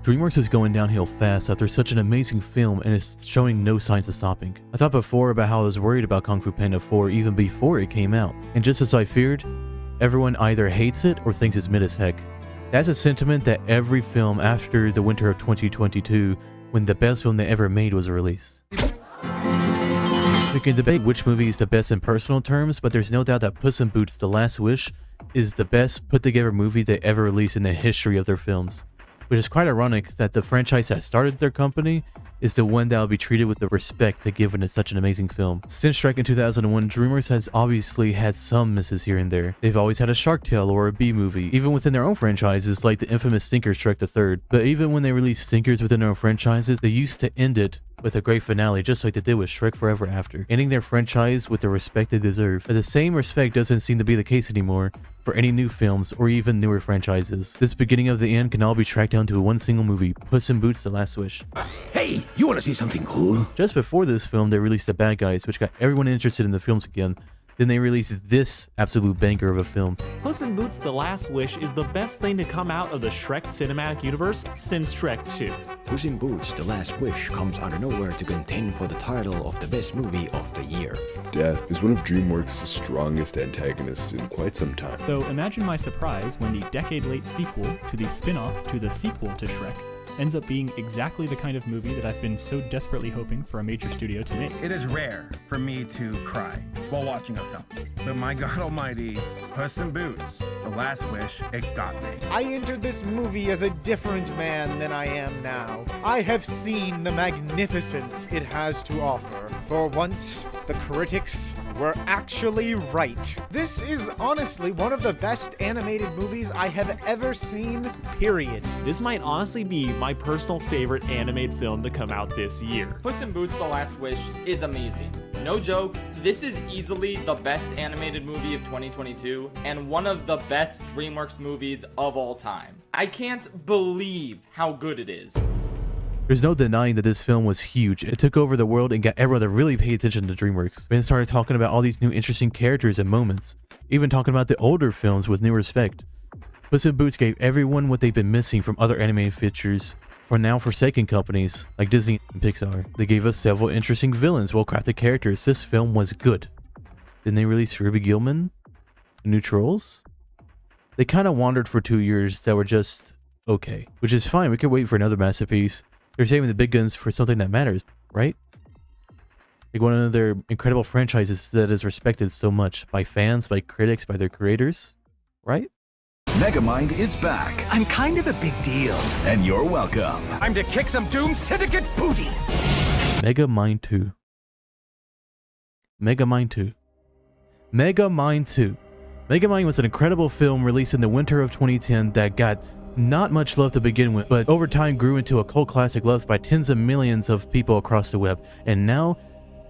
DreamWorks is going downhill fast after such an amazing film and is showing no signs of stopping. I talked before about how I was worried about Kung Fu Panda 4 even before it came out, and just as I feared, everyone either hates it or thinks it's mid as heck. That's a sentiment that every film after the winter of 2022, when the best film they ever made was released. We can debate which movie is the best in personal terms, but there's no doubt that Puss in Boots: The Last Wish is the best put together movie they ever released in the history of their films. Which is quite ironic that the franchise that started their company is the one that will be treated with the respect they given to such an amazing film. Since Shrek in 2001, DreamWorks has obviously had some misses here and there. They've always had a Shark Tale or a B movie, even within their own franchises like the infamous stinker Shrek the Third. But even when they released stinkers within their own franchises, they used to end it with a great finale, just like they did with Shrek Forever After, ending their franchise with the respect they deserve. But the same respect doesn't seem to be the case anymore for any new films or even newer franchises. This beginning of the end can all be tracked down to one single movie, Puss in Boots: The Last Wish. Hey, you wanna see something cool? Just before this film, they released The Bad Guys, which got everyone interested in the films again. Then they released this absolute banger of a film. Puss in Boots: The Last Wish is the best thing to come out of the Shrek cinematic universe since Shrek 2. Puss in Boots: The Last Wish comes out of nowhere to contend for the title of the best movie of the year. Death is one of DreamWorks' strongest antagonists in quite some time. So imagine my surprise when the decade-late sequel to the spin-off to the sequel to Shrek ends up being exactly the kind of movie that I've been so desperately hoping for a major studio to make. It is rare for me to cry while watching a film, but my God almighty, Puss in Boots: The Last Wish, it got me. I entered this movie as a different man than I am now. I have seen the magnificence it has to offer. For once, the critics were actually right. This is honestly one of the best animated movies I have ever seen, period. This might honestly be my personal favorite animated film to come out this year. Puss in Boots: The Last Wish is amazing. No joke, this is easily the best animated movie of 2022 and one of the best DreamWorks movies of all time. I can't believe how good it is. There's no denying that this film was huge. It took over the world and got everyone to really pay attention to DreamWorks. Then started talking about all these new interesting characters and moments, even talking about the older films with new respect. Puss in Boots gave everyone what they've been missing from other animated features for now forsaken companies like Disney and Pixar. They gave us several interesting villains, well-crafted characters. This film was good. Then they released Ruby Gillman, new Trolls. They kind of wandered for 2 years that were just okay, which is fine. We could wait for another masterpiece. They're saving the big guns for something that matters, right? Like one of their incredible franchises that is respected so much by fans, by critics, by their creators, right? Megamind is back. I'm kind of a big deal. And you're welcome. I'm to kick some Doom Syndicate booty. Megamind 2. Megamind 2. Megamind 2. Megamind was an incredible film released in the winter of 2010 that got not much love to begin with, but over time grew into a cult classic loved by tens of millions of people across the web. And now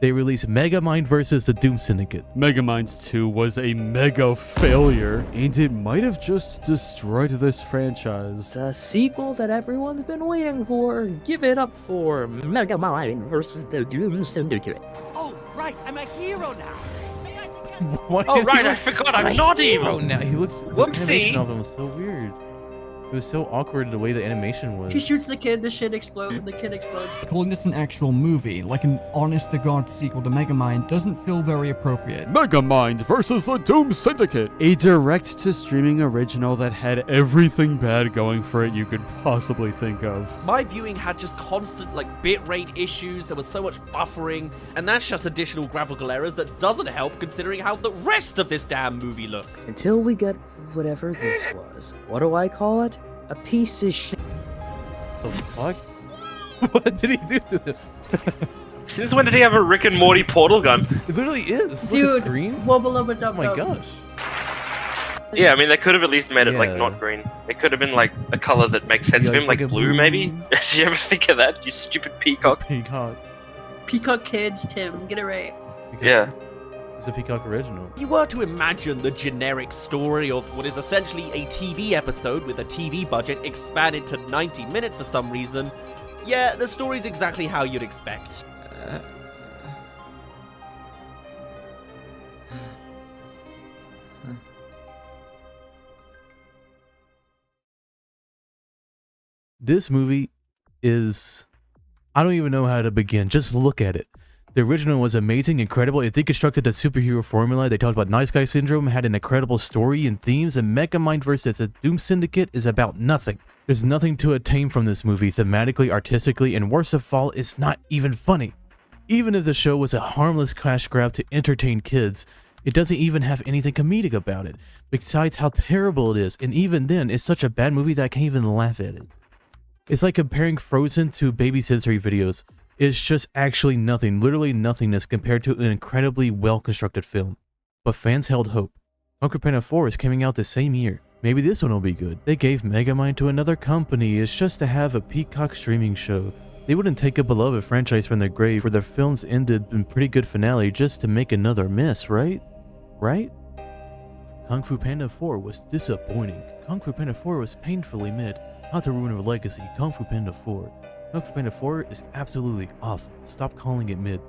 they released Megamind vs. the Doom Syndicate. Megamind 2 was a mega failure, and it might have just destroyed this franchise. It's a sequel that everyone's been waiting for. Give it up for Megamind vs. the Doom Syndicate. Oh, right, I'm a hero now. Oh, right, I forgot, I'm not evil. Now he looks. The Whoopsie. animation of him was so weird. It was so awkward the way the animation was. He shoots the kid, the shit explodes, and the kid explodes. Calling this an actual movie, like an honest-to-God sequel to Megamind, doesn't feel very appropriate. Megamind vs. the Doom Syndicate, a direct-to-streaming original that had everything bad going for it you could possibly think of. My viewing had just constant, bitrate issues, there was so much buffering, and that's just additional graphical errors that doesn't help considering how the rest of this damn movie looks. Until we get whatever this was. What do I call it? A piece of shit. The fuck? What did he do to him? Since when did he have a Rick and Morty portal gun? It literally is. Dude, look, it's green. Wubba lubba dub. Oh my gosh. Yeah, I mean, they could have at least made it, not green. It could have been, a color that makes sense of him, like blue, maybe? Did you ever think of that, you stupid peacock? Peacock. Peacock Kids, Tim, get it right. Yeah. It's a Peacock original. If you were to imagine the generic story of what is essentially a TV episode with a TV budget expanded to 90 minutes for some reason, yeah, the story's exactly how you'd expect. This movie is... I don't even know how to begin. Just look at it. The original was amazing, incredible. It deconstructed the superhero formula. They talked about Nice Guy Syndrome, had an incredible story and themes, and Megamind vs. the Doom Syndicate is about nothing. There's nothing to attain from this movie thematically, artistically, and worst of all, it's not even funny. Even if the show was a harmless cash grab to entertain kids, it doesn't even have anything comedic about it, besides how terrible it is, and even then, it's such a bad movie that I can't even laugh at it. It's like comparing Frozen to baby sensory videos. It's just actually nothing, literally nothingness compared to an incredibly well-constructed film. But fans held hope. Kung Fu Panda 4 is coming out the same year. Maybe this one will be good. They gave Megamind to another company. It's just to have a Peacock streaming show. They wouldn't take a beloved franchise from their grave where their films ended in pretty good finale just to make another mess, right? Right? Kung Fu Panda 4 was disappointing. Kung Fu Panda 4 was painfully mid. Not to ruin our legacy, Kung Fu Panda 4. Kung Fu Panda 4 is absolutely awful. Stop calling it mid.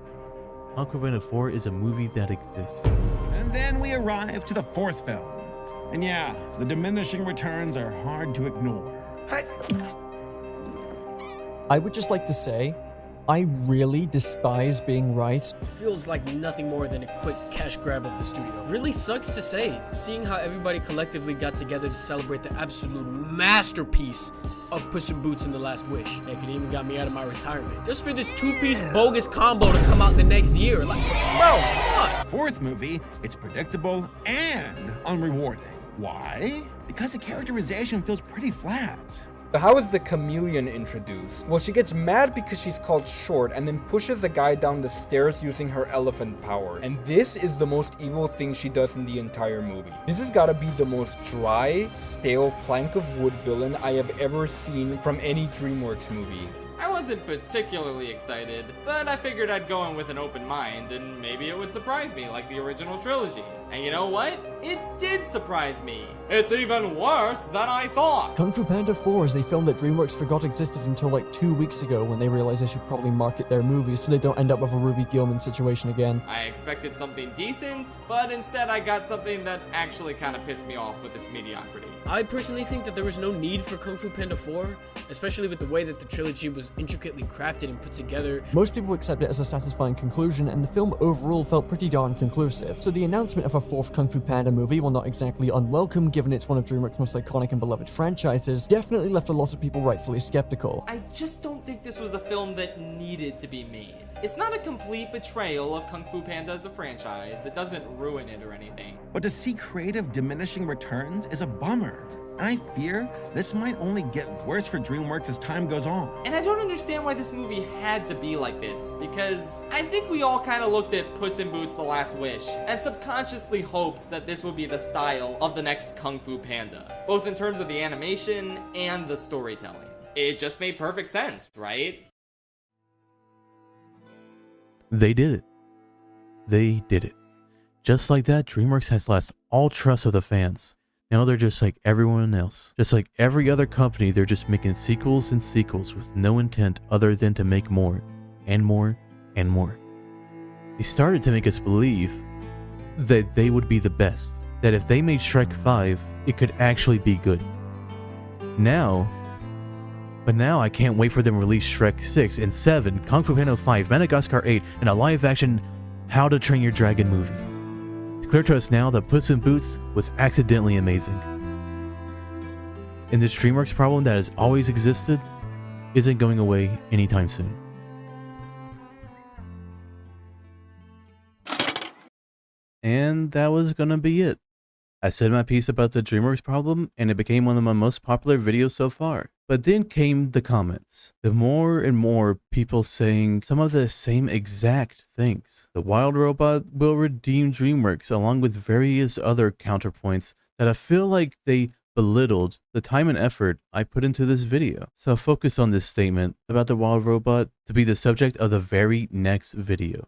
Kung Fu Panda 4 is a movie that exists. And then we arrive to the fourth film. And yeah, the diminishing returns are hard to ignore. I would just like to say, I really despise being right. Feels like nothing more than a quick cash grab of the studio. Really sucks to say, seeing how everybody collectively got together to celebrate the absolute masterpiece of Puss in Boots and The Last Wish. Heck, it even got me out of my retirement. Just for this two-piece bogus combo to come out the next year. Like, bro, what? Fourth movie, it's predictable and unrewarding. Why? Because the characterization feels pretty flat. How is the chameleon introduced? Well, she gets mad because she's called short and then pushes a guy down the stairs using her elephant power. And this is the most evil thing she does in the entire movie. This has gotta be the most dry, stale plank of wood villain I have ever seen from any DreamWorks movie. I wasn't particularly excited, but I figured I'd go in with an open mind and maybe it would surprise me like the original trilogy. And you know what? It did surprise me. It's even worse than I thought. Kung Fu Panda 4 is a film that DreamWorks forgot existed until like 2 weeks ago when they realized they should probably market their movies so they don't end up with a Ruby Gillman situation again. I expected something decent, but instead I got something that actually kind of pissed me off with its mediocrity. I personally think that there was no need for Kung Fu Panda 4, especially with the way that the trilogy was intricately crafted and put together. Most people accept it as a satisfying conclusion, and the film overall felt pretty darn conclusive. So the announcement of a fourth Kung Fu Panda movie, while not exactly unwelcome given it's one of DreamWorks' most iconic and beloved franchises, definitely left a lot of people rightfully skeptical. I just don't think this was a film that needed to be made. It's not a complete betrayal of Kung Fu Panda as a franchise. It doesn't ruin it or anything. But to see creative diminishing returns is a bummer. And I fear this might only get worse for DreamWorks as time goes on. And I don't understand why this movie had to be like this, because I think we all kind of looked at Puss in Boots: The Last Wish and subconsciously hoped that this would be the style of the next Kung Fu Panda, both in terms of the animation and the storytelling. It just made perfect sense, right? They did it. They did it. Just like that, DreamWorks has lost all trust of the fans. Now they're just like everyone else. Just like every other company, they're just making sequels and sequels with no intent other than to make more and more and more. They started to make us believe that they would be the best. That if they made Shrek 5, it could actually be good. Now I can't wait for them to release Shrek 6 and 7, Kung Fu Panda 5, Madagascar 8, and a live-action How to Train Your Dragon movie. It's clear to us now that Puss in Boots was accidentally amazing. And this DreamWorks problem that has always existed isn't going away anytime soon. And that was gonna be it. I said my piece about the DreamWorks problem, and it became one of my most popular videos so far. But then came the comments. The more and more people saying some of the same exact things. The Wild Robot will redeem DreamWorks, along with various other counterpoints that I feel like they belittled the time and effort I put into this video. So I'll focus on this statement about the Wild Robot to be the subject of the very next video.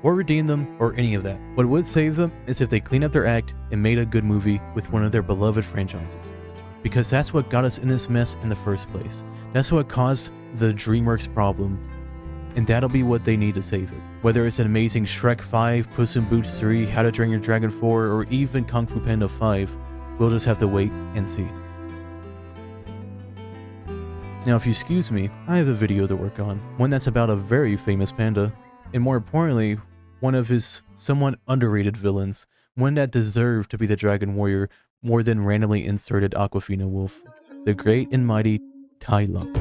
or redeem them, or any of that. What would save them is if they clean up their act and made a good movie with one of their beloved franchises. Because that's what got us in this mess in the first place. That's what caused the DreamWorks problem, and that'll be what they need to save it. Whether it's an amazing Shrek 5, Puss in Boots 3, How to Train Your Dragon 4, or even Kung Fu Panda 5, we'll just have to wait and see. Now if you excuse me, I have a video to work on, one that's about a very famous panda, and more importantly, one of his somewhat underrated villains, one that deserved to be the Dragon Warrior more than randomly inserted Aquafina Wolf, the great and mighty Tai Lung.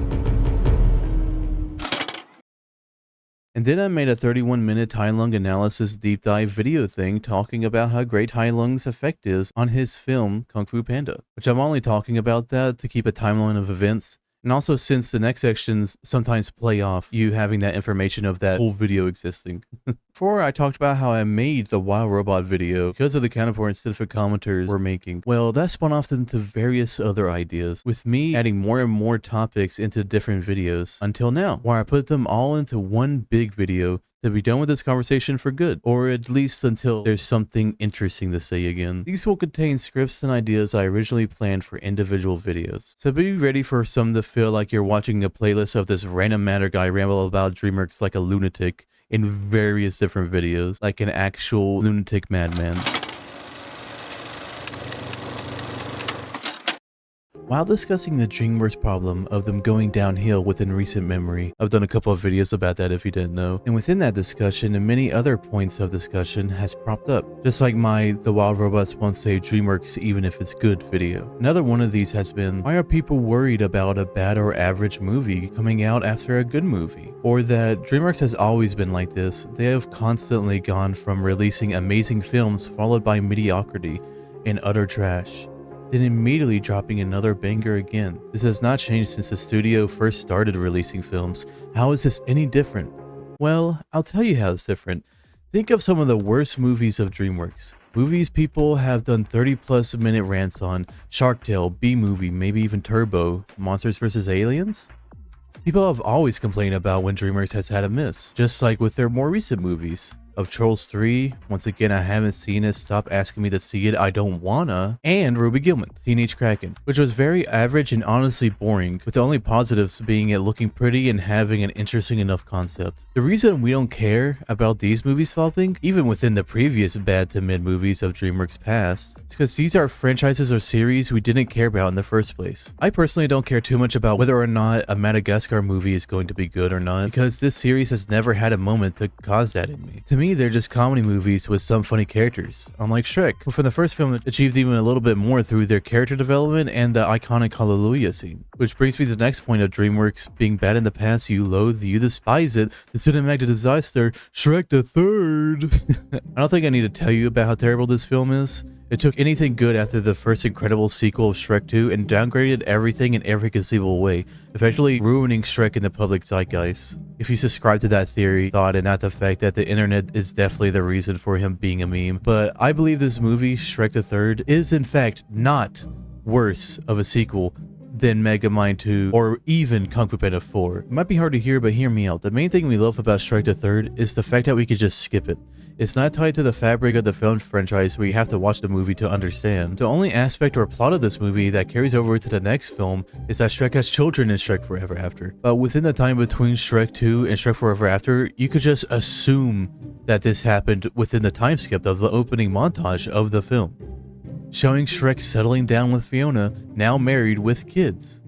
And then I made a 31-minute Tai Lung analysis deep dive video thing talking about how great Tai Lung's effect is on his film Kung Fu Panda, which I'm only talking about that to keep a timeline of events. And also since the next sections sometimes play off you having that information of that whole video existing. Before I talked about how I made the Wild Robot video because of the counterpoint and scientific commenters were making. Well, that spun off into various other ideas, with me adding more and more topics into different videos until now, where I put them all into one big video to be done with this conversation for good, or at least until there's something interesting to say again. These will contain scripts and ideas I originally planned for individual videos, so be ready for some to feel like you're watching a playlist of this random matter guy ramble about DreamWorks like a lunatic in various different videos, like an actual lunatic madman. While discussing the DreamWorks problem of them going downhill within recent memory, I've done a couple of videos about that if you didn't know, and within that discussion and many other points of discussion has propped up, just like my The Wild Robots Won't Save DreamWorks Even If It's Good video. Another one of these has been, why are people worried about a bad or average movie coming out after a good movie? Or that DreamWorks has always been like this. They have constantly gone from releasing amazing films followed by mediocrity and utter trash, then immediately dropping another banger again. This has not changed since the studio first started releasing films. How is this any different? Well, I'll tell you how it's different. Think of some of the worst movies of DreamWorks. Movies people have done 30+ minute rants on: Shark Tale, B-Movie, maybe even Turbo, Monsters vs. Aliens? People have always complained about when DreamWorks has had a miss, just like with their more recent movies. Of Trolls 3, once again I haven't seen it, stop asking me to see it, I don't wanna, and Ruby Gilman, Teenage Kraken, which was very average and honestly boring, with the only positives being it looking pretty and having an interesting enough concept. The reason we don't care about these movies flopping, even within the previous bad to mid movies of DreamWorks past, is because these are franchises or series we didn't care about in the first place. I personally don't care too much about whether or not a Madagascar movie is going to be good or not, because this series has never had a moment to cause that in me. To me, they're just comedy movies with some funny characters, unlike Shrek, who for the first film achieved even a little bit more through their character development and the iconic Hallelujah scene. Which brings me to the next point of DreamWorks being bad in the past. You loathe, you despise it, the cinematic disaster, Shrek the Third. I don't think I need to tell you about how terrible this film is. It took anything good after the first incredible sequel of Shrek 2 and downgraded everything in every conceivable way, effectively ruining Shrek in the public zeitgeist. If you subscribe to that theory, thought, and not the fact that the internet is definitely the reason for him being a meme. But I believe this movie, Shrek the Third, is in fact not worse of a sequel than Megamind 2 or even Kung Fu Panda 4. It might be hard to hear, but hear me out. The main thing we love about Shrek the Third is the fact that we could just skip it. It's not tied to the fabric of the film franchise where you have to watch the movie to understand. The only aspect or plot of this movie that carries over to the next film is that Shrek has children in Shrek Forever After. But within the time between Shrek 2 and Shrek Forever After, you could just assume that this happened within the time skip of the opening montage of the film, showing Shrek settling down with Fiona, now married with kids.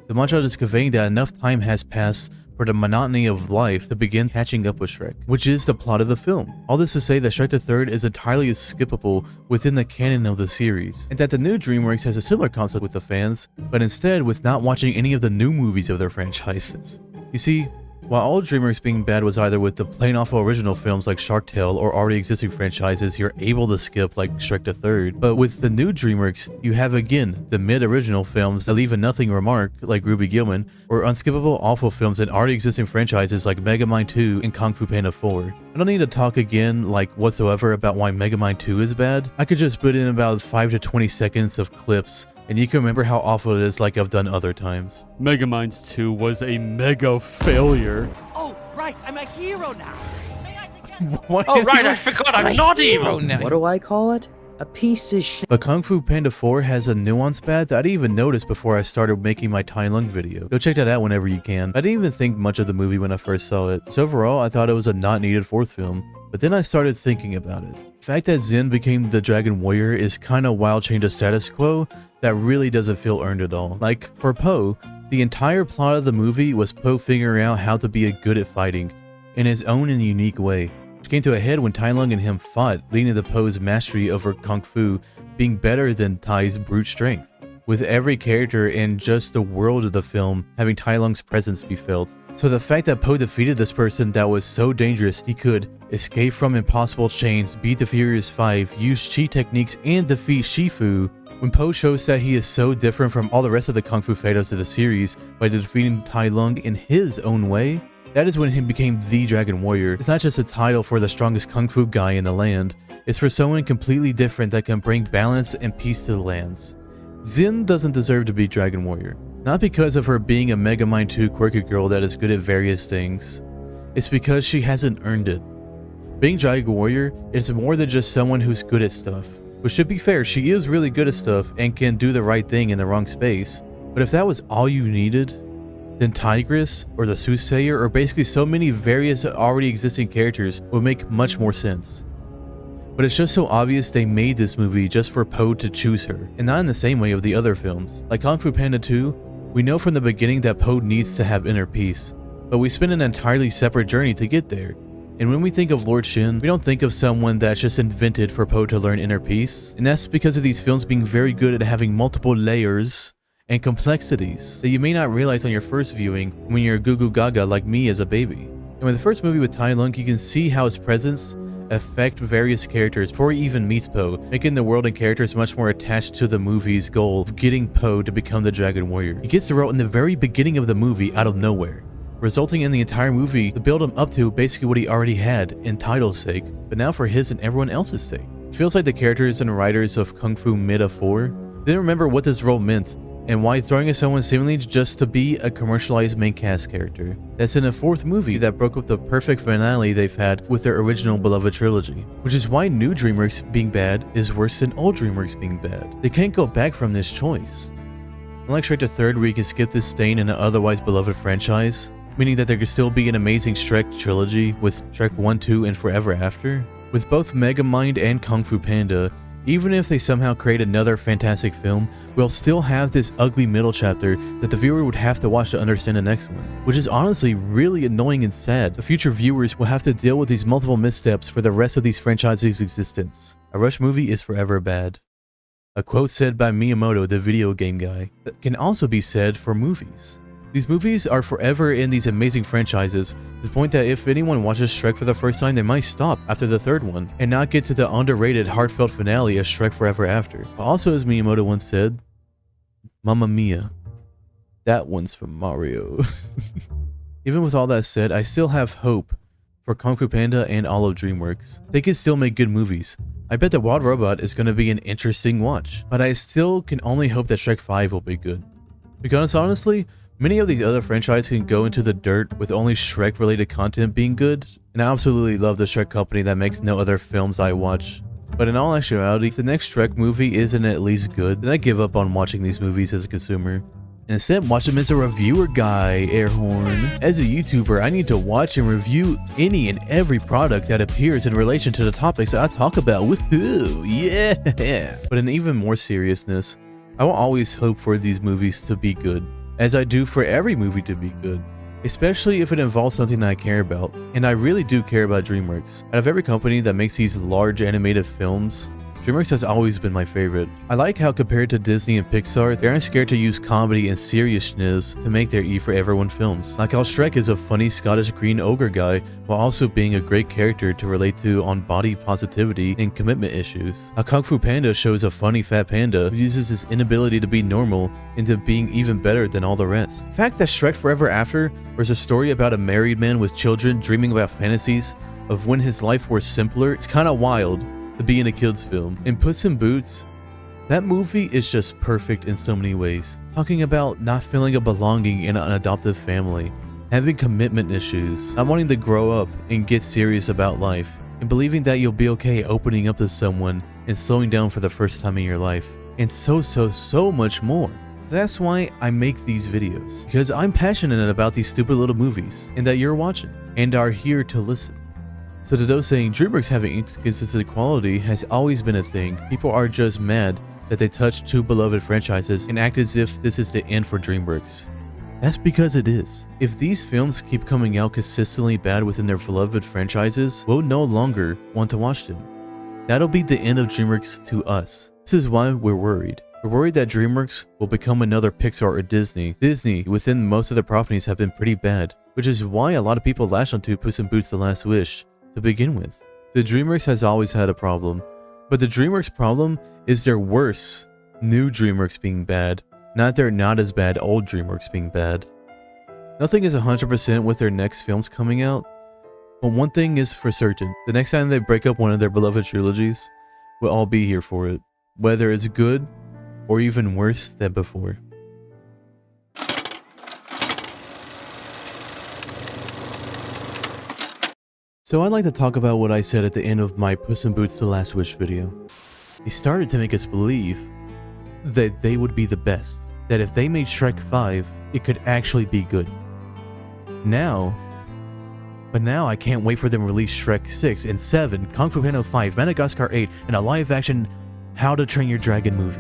The montage is conveying that enough time has passed for the monotony of life to begin catching up with Shrek, which is the plot of the film. All this to say that Shrek the Third is entirely skippable within the canon of the series, and that the new DreamWorks has a similar concept with the fans, but instead with not watching any of the new movies of their franchises. You see, while all DreamWorks being bad was either with the plain awful original films like Shark Tale or already existing franchises you're able to skip like Shrek the Third, but with the new DreamWorks, you have again the mid-original films that leave a nothing remark like Ruby Gilman, or unskippable awful films in already existing franchises like Megamind 2 and Kung Fu Panda 4. I don't need to talk again like whatsoever about why Megamind 2 is bad. I could just put in about 5 to 20 seconds of clips and you can remember how awful it is like I've done other times. Megamind 2 was a mega failure. Oh, right, I'm a hero now. What Oh is right, your- I forgot. I'm not evil. What do I call it? A piece of shit. But Kung Fu Panda 4 has a nuance pad that I didn't even notice before I started making my Tai Lung video. Go check that out whenever you can. I didn't even think much of the movie when I first saw it, so overall I thought it was a not needed fourth film. But then I started thinking about it. The fact that Zen became the Dragon Warrior is kinda wild change of status quo that really doesn't feel earned at all. Like, for Po, the entire plot of the movie was Po figuring out how to be good at fighting in his own and unique way. Which came to a head when Tai Lung and him fought, leading to Po's mastery over Kung Fu being better than Tai's brute strength. With every character and just the world of the film having Tai Lung's presence be felt. So the fact that Po defeated this person that was so dangerous he could escape from impossible chains, beat the Furious Five, use chi techniques, and defeat Shifu, when Po shows that he is so different from all the rest of the Kung Fu fighters of the series by defeating Tai Lung in his own way, that is when he became the Dragon Warrior. It's not just a title for the strongest Kung Fu guy in the land, it's for someone completely different that can bring balance and peace to the lands. Xin doesn't deserve to be Dragon Warrior. Not because of her being a Megamind 2 quirky girl that is good at various things. It's because she hasn't earned it. Being Dragon Warrior is more than just someone who's good at stuff. Which, to be fair, she is really good at stuff and can do the right thing in the wrong space. But if that was all you needed, then Tigress, or the Soothsayer, or basically so many various already existing characters would make much more sense. But it's just so obvious they made this movie just for Po to choose her, and not in the same way of the other films. Like Kung Fu Panda 2, we know from the beginning that Po needs to have inner peace, but we spend an entirely separate journey to get there. And when we think of Lord Shin, we don't think of someone that's just invented for Po to learn inner peace, and that's because of these films being very good at having multiple layers and complexities that you may not realize on your first viewing when you're goo goo gaga like me as a baby. And with the first movie with Tai Lung, you can see how his presence affect various characters before he even meets Po, making the world and characters much more attached to the movie's goal of getting Po to become the Dragon Warrior. He gets the role in the very beginning of the movie out of nowhere, resulting in the entire movie to build him up to basically what he already had in title's sake, but now for his and everyone else's sake. It feels like the characters and writers of Kung Fu Panda 4 didn't remember what this role meant and why throwing in someone seemingly just to be a commercialized main cast character that's in a fourth movie that broke up the perfect finale they've had with their original beloved trilogy. Which is why new DreamWorks being bad is worse than old DreamWorks being bad. They can't go back from this choice. Unlike Shrek the Third, where you can skip this stain in an otherwise beloved franchise, meaning that there could still be an amazing Shrek trilogy with Shrek 1, 2, and Forever After. With both Megamind and Kung Fu Panda, even if they somehow create another fantastic film, we'll still have this ugly middle chapter that the viewer would have to watch to understand the next one. Which is honestly really annoying and sad. The future viewers will have to deal with these multiple missteps for the rest of these franchises' existence. A Rush movie is forever bad. A quote said by Miyamoto, the video game guy, that can also be said for movies. These movies are forever in these amazing franchises, to the point that if anyone watches Shrek for the first time, they might stop after the third one, and not get to the underrated heartfelt finale of Shrek Forever After. But also, as Miyamoto once said, Mamma Mia, that one's from Mario. Even with all that said, I still have hope for Kung Fu Panda and all of DreamWorks. They can still make good movies. I bet that Wild Robot is going to be an interesting watch, but I still can only hope that Shrek 5 will be good. Because honestly, many of these other franchises can go into the dirt with only Shrek-related content being good, and I absolutely love the Shrek company that makes no other films I watch. But in all actuality, if the next Shrek movie isn't at least good, then I give up on watching these movies as a consumer. And instead, watch them as a reviewer guy, Airhorn. As a YouTuber, I need to watch and review any and every product that appears in relation to the topics that I talk about. Woohoo! Yeah! But in even more seriousness, I will always hope for these movies to be good, as I do for every movie to be good, especially if it involves something that I care about, and I really do care about DreamWorks. Out of every company that makes these large animated films, DreamWorks has always been my favorite. I like how compared to Disney and Pixar, they aren't scared to use comedy and seriousness to make their E for Everyone films. Like how Shrek is a funny Scottish green ogre guy while also being a great character to relate to on body positivity and commitment issues. How Kung Fu Panda shows a funny fat panda who uses his inability to be normal into being even better than all the rest. The fact that Shrek Forever After was a story about a married man with children dreaming about fantasies of when his life were simpler, it's kinda wild to be in a kid's film. In Puss in Boots, that movie is just perfect in so many ways. Talking about not feeling a belonging in an adoptive family, having commitment issues, not wanting to grow up and get serious about life, and believing that you'll be okay opening up to someone and slowing down for the first time in your life, and so much more. That's why I make these videos, because I'm passionate about these stupid little movies, and that you're watching, and are here to listen. So to those saying DreamWorks having inconsistent quality has always been a thing, people are just mad that they touched two beloved franchises and act as if this is the end for DreamWorks. That's because it is. If these films keep coming out consistently bad within their beloved franchises, we'll no longer want to watch them. That'll be the end of DreamWorks to us. This is why we're worried. We're worried that DreamWorks will become another Pixar or Disney. Disney, within most of their properties, have been pretty bad, which is why a lot of people latched onto Puss in Boots: The Last Wish to begin with. The DreamWorks has always had a problem, but the DreamWorks problem is their worse new DreamWorks being bad, not their not as bad old DreamWorks being bad. Nothing is 100% with their next films coming out, but one thing is for certain: the next time they break up one of their beloved trilogies, we'll all be here for it, whether it's good or even worse than before. So I'd like to talk about what I said at the end of my Puss in Boots: The Last Wish video. They started to make us believe that they would be the best, that if they made Shrek 5, it could actually be good. Now I can't wait for them to release Shrek 6 and 7, Kung Fu Panda 5, Madagascar 8, and a live-action How to Train Your Dragon movie.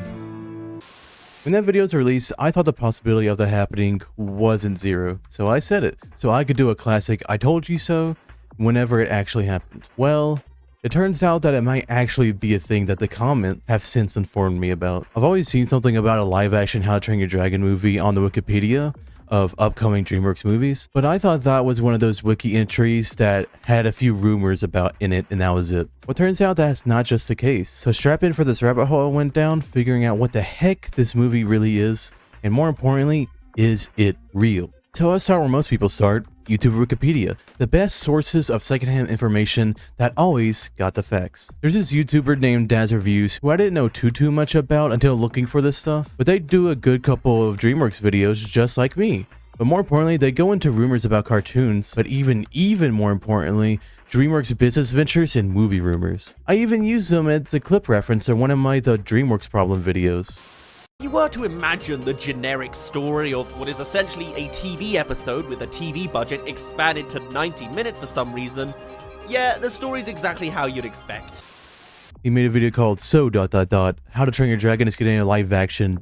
When that video was released, I thought the possibility of that happening wasn't zero, so I said it, so I could do a classic "I told you so" whenever it actually happened. Well, it turns out that it might actually be a thing that the comments have since informed me about. I've always seen something about a live-action How to Train Your Dragon movie on the Wikipedia of upcoming DreamWorks movies, but I thought that was one of those wiki entries that had a few rumors about in it, and that was it. Well, turns out that's not just the case. So strap in for this rabbit hole I went down, figuring out what the heck this movie really is, and more importantly, is it real? So let's start where most people start: YouTube or Wikipedia, the best sources of secondhand information that always got the facts. There's this YouTuber named Daz Reviews, who I didn't know too much about until looking for this stuff, but they do a good couple of DreamWorks videos just like me. But more importantly, they go into rumors about cartoons, but even more importantly, DreamWorks business ventures and movie rumors. I even use them as a clip reference in one of my The DreamWorks Problem videos. If you were to imagine the generic story of what is essentially a TV episode with a TV budget expanded to 90 minutes for some reason, yeah, the story's exactly how you'd expect. He made a video called How to Train Your Dragon is getting a live action ...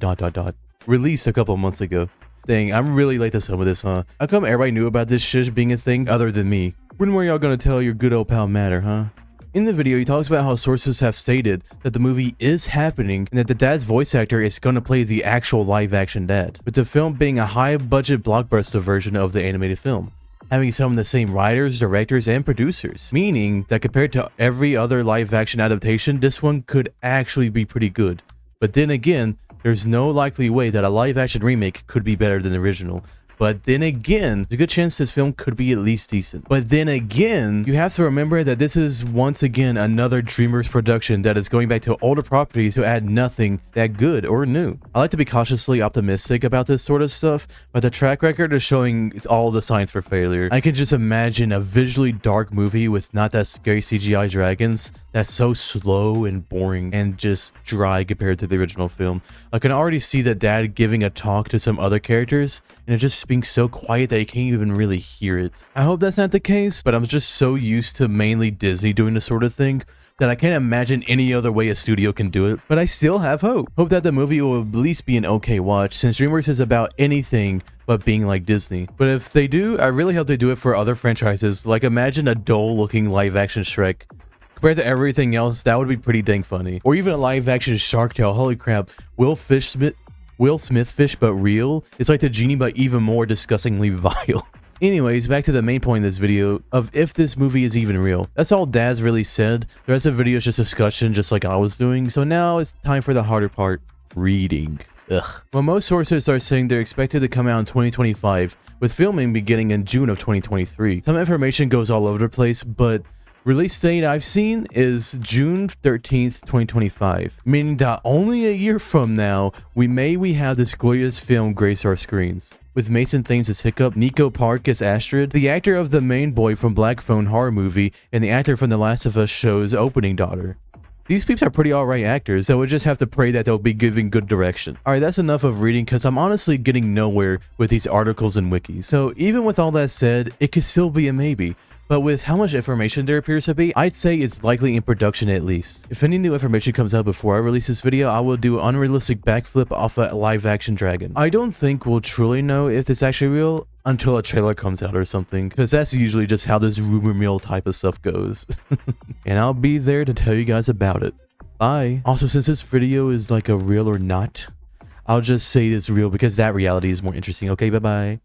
released a couple months ago. Dang, I'm really late to some of this, huh? How come everybody knew about this shish being a thing other than me? When were y'all gonna tell your good old pal Matter, huh? In the video, he talks about how sources have stated that the movie is happening and that the dad's voice actor is going to play the actual live-action dad, with the film being a high-budget blockbuster version of the animated film, having some of the same writers, directors, and producers, meaning that compared to every other live-action adaptation, this one could actually be pretty good. But then again, there's no likely way that a live-action remake could be better than the original. But then again, there's a good chance this film could be at least decent. But then again, you have to remember that this is once again another DreamWorks production that is going back to older properties to add nothing that good or new. I like to be cautiously optimistic about this sort of stuff, but the track record is showing all the signs for failure. I can just imagine a visually dark movie with not that scary CGI dragons that's so slow and boring and just dry compared to the original film. I can already see the dad giving a talk to some other characters and it just being so quiet that you can't even really hear it. I hope that's not the case, but I'm just so used to mainly Disney doing this sort of thing that I can't imagine any other way a studio can do it, but I still have hope. Hope that the movie will at least be an okay watch, since DreamWorks is about anything but being like Disney. But if they do, I really hope they do it for other franchises. Like, imagine a dull looking live action Shrek. Compared to everything else, that would be pretty dang funny. Or even a live action Shark Tale. Holy crap, Will Smith fish but real? It's like the genie but even more disgustingly vile. Anyways, back to the main point of this video of if this movie is even real. That's all Daz really said. The rest of the video is just discussion, just like I was doing. So now it's time for the harder part: reading. Ugh. Well, most sources are saying they're expected to come out in 2025, with filming beginning in June of 2023. Some information goes all over the place, but Release date I've seen is June 13th, 2025, meaning that only a year from now, we have this glorious film grace our screens. With Mason Thames as Hiccup, Nico Park as Astrid, the actor of the main boy from Black Phone horror movie, and the actor from The Last of Us show's opening daughter. These peeps are pretty alright actors, so we'll just have to pray that they'll be giving good direction. Alright, that's enough of reading because I'm honestly getting nowhere with these articles and wikis. So even with all that said, it could still be a maybe. But with how much information there appears to be, I'd say it's likely in production at least. If any new information comes out before I release this video, I will do an unrealistic backflip off a live action dragon. I don't think we'll truly know if it's actually real until a trailer comes out or something, because that's usually just how this rumor mill type of stuff goes. And I'll be there to tell you guys about it. Bye. Also, since this video is like a real or not, I'll just say it's real because that reality is more interesting. Okay, bye-bye.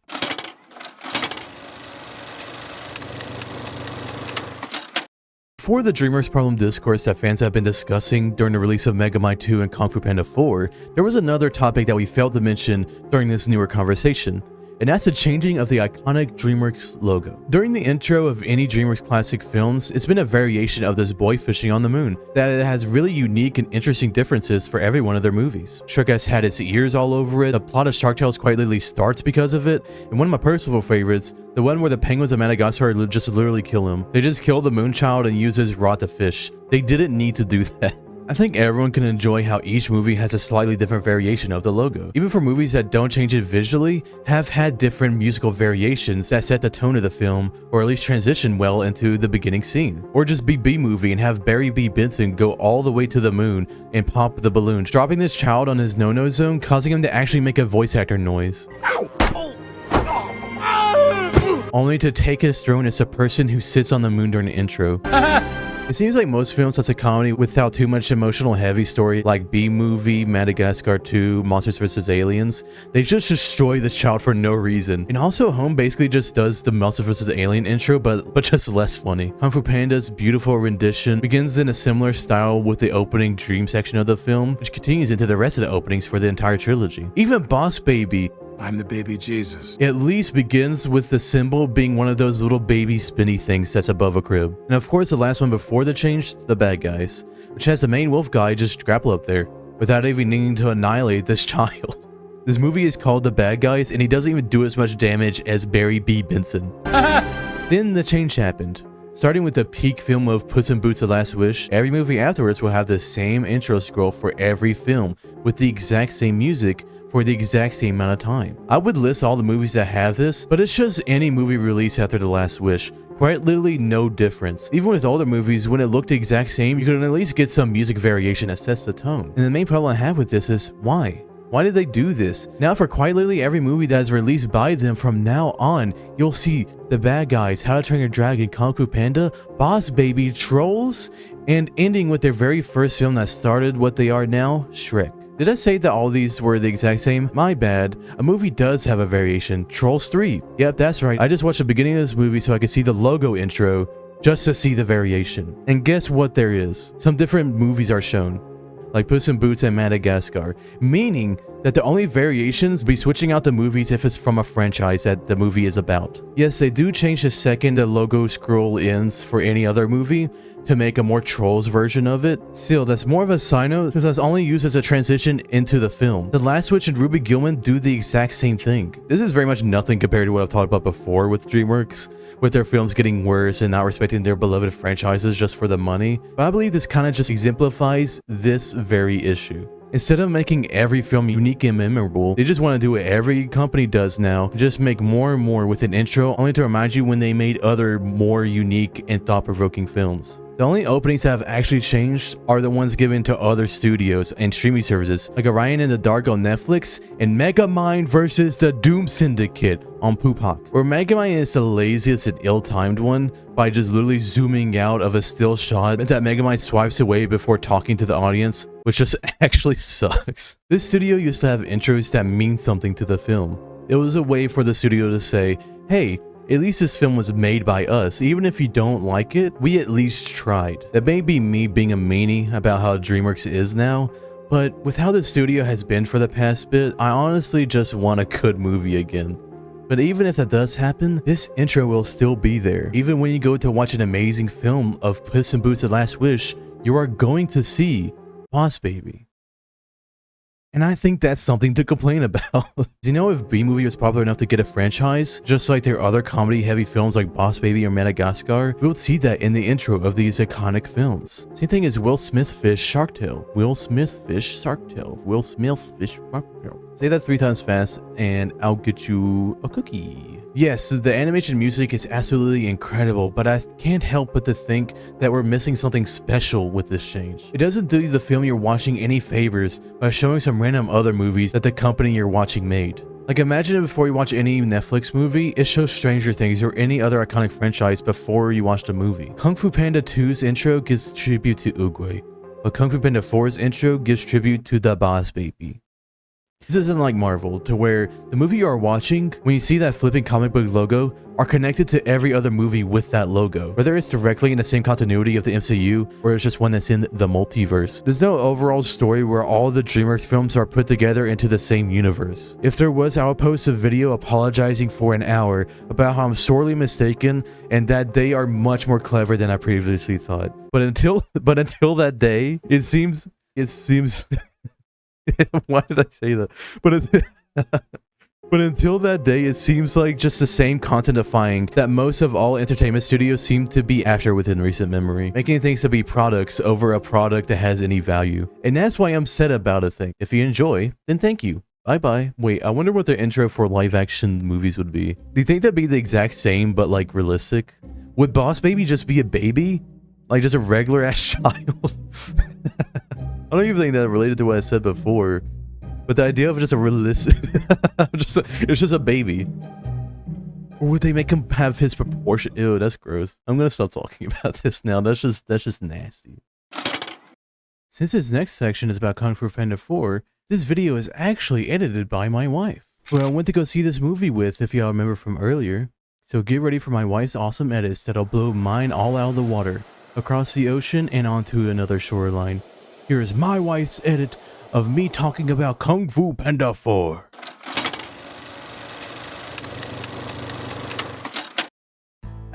For the DreamWorks Problem discourse that fans have been discussing during the release of Megamind 2 and Kung Fu Panda 4, there was another topic that we failed to mention during this newer conversation, and that's the changing of the iconic DreamWorks logo. During the intro of any DreamWorks classic films, it's been a variation of this boy fishing on the moon, that it has really unique and interesting differences for every one of their movies. Shrek has had its ears all over it, the plot of Shark Tales quite literally starts because of it, and one of my personal favorites, the one where the penguins of Madagascar just literally kill him. They just kill the Moonchild and use his rod to fish. They didn't need to do that. I think everyone can enjoy how each movie has a slightly different variation of the logo. Even for movies that don't change it visually, have had different musical variations that set the tone of the film, or at least transition well into the beginning scene. Or just be B-movie and have Barry B. Benson go all the way to the moon and pop the balloons, dropping this child on his no-no zone, causing him to actually make a voice actor noise. Only to take his throne as a person who sits on the moon during the intro. It seems like most films that's a comedy without too much emotional heavy story like B-Movie, Madagascar 2, Monsters vs. Aliens, they just destroy this child for no reason. And also Home basically just does the Monsters vs. Alien intro but just less funny. Kung Fu Panda's beautiful rendition begins in a similar style with the opening dream section of the film, which continues into the rest of the openings for the entire trilogy. Even Boss Baby, I'm the baby Jesus, at least begins with the symbol being one of those little baby spinny things that's above a crib. And of course the last one before the change, The Bad Guys, which has the main wolf guy just grapple up there without even needing to annihilate this child. This movie is called The Bad Guys and he doesn't even do as much damage as Barry B. Benson. Then the change happened. Starting with the peak film of Puss in Boots: The Last Wish, every movie afterwards will have the same intro scroll for every film with the exact same music for the exact same amount of time. I would list all the movies that have this, but it's just any movie released after The Last Wish. Quite literally no difference. Even with older movies, when it looked the exact same, you could at least get some music variation that sets the tone. And the main problem I have with this is, why? Why did they do this? Now for quite literally every movie that is released by them from now on, you'll see The Bad Guys, How to Train Your Dragon, Kung Fu Panda, Boss Baby, Trolls, and ending with their very first film that started what they are now, Shrek. Did I say that all these were the exact same? My bad. A movie does have a variation. Trolls 3. Yep, that's right. I just watched the beginning of this movie so I could see the logo intro just to see the variation. And guess what there is? Some different movies are shown, like Puss in Boots and Madagascar, meaning that the only variations be switching out the movies if it's from a franchise that the movie is about. Yes, they do change the second the logo scroll ends for any other movie to make a more Trolls version of it. Still, that's more of a side note because that's only used as a transition into the film. The Last Witch and Ruby Gilman do the exact same thing. This is very much nothing compared to what I've talked about before with DreamWorks, with their films getting worse and not respecting their beloved franchises just for the money. But I believe this kind of just exemplifies this very issue. Instead of making every film unique and memorable, they just want to do what every company does now, just make more and more with an intro only to remind you when they made other more unique and thought-provoking films. The only openings that have actually changed are the ones given to other studios and streaming services like Orion in the Dark on Netflix and Megamind vs. the Doom Syndicate on Pupak, where Megamind is the laziest and ill-timed one by just literally zooming out of a still shot that Megamind swipes away before talking to the audience, which just actually sucks. This studio used to have intros that mean something to the film. It was a way for the studio to say, hey, at least this film was made by us. Even if you don't like it, we at least tried. That may be me being a meanie about how DreamWorks is now, but with how the studio has been for the past bit, I honestly just want a good movie again. But even if that does happen, this intro will still be there. Even when you go to watch an amazing film of Puss in Boots: The Last Wish, you are going to see Boss Baby. And I think that's something to complain about. You know, if B-Movie was popular enough to get a franchise, just like their other comedy-heavy films like Boss Baby or Madagascar, we would see that in the intro of these iconic films. Same thing as Will Smith Fish Shark Tale. Will Smith Fish Shark Tale. Will Smith Fish Shark Tale. Say that 3 times fast and I'll get you a cookie. Yes, the animation music is absolutely incredible, but I can't help but to think that we're missing something special with this change. It doesn't do the film you're watching any favors by showing some random other movies that the company you're watching made. Like, imagine before you watch any Netflix movie, it shows Stranger Things or any other iconic franchise before you watch the movie. Kung Fu Panda 2's intro gives tribute to Oogway, but Kung Fu Panda 4's intro gives tribute to the Boss Baby. This isn't like Marvel, to where the movie you are watching, when you see that flipping comic book logo, are connected to every other movie with that logo. Whether it's directly in the same continuity of the MCU, or it's just one that's in the multiverse. There's no overall story where all the DreamWorks films are put together into the same universe. If there was, I would post a video apologizing for an hour about how I'm sorely mistaken and that they are much more clever than I previously thought. But until that day, it seems why did I say that? But until that day, it seems like just the same contentifying that most of all entertainment studios seem to be after within recent memory, making things to be products over a product that has any value. And that's why I'm sad about a thing. If you enjoy, then thank you. Bye-bye. Wait, I wonder what the intro for live-action movies would be. Do you think that'd be the exact same, but like realistic? Would Boss Baby just be a baby? Like just a regular-ass child? I don't even think that related to what I said before, but the idea of just a realistic, it's just a baby. Or would they make him have his proportion? Ew, that's gross. I'm gonna stop talking about this now. That's just nasty. Since this next section is about Kung Fu Panda 4, this video is actually edited by my wife, who I went to go see this movie with, if y'all remember from earlier. So get ready for my wife's awesome edits that'll blow mine all out of the water, across the ocean and onto another shoreline. Here is my wife's edit of me talking about Kung Fu Panda 4.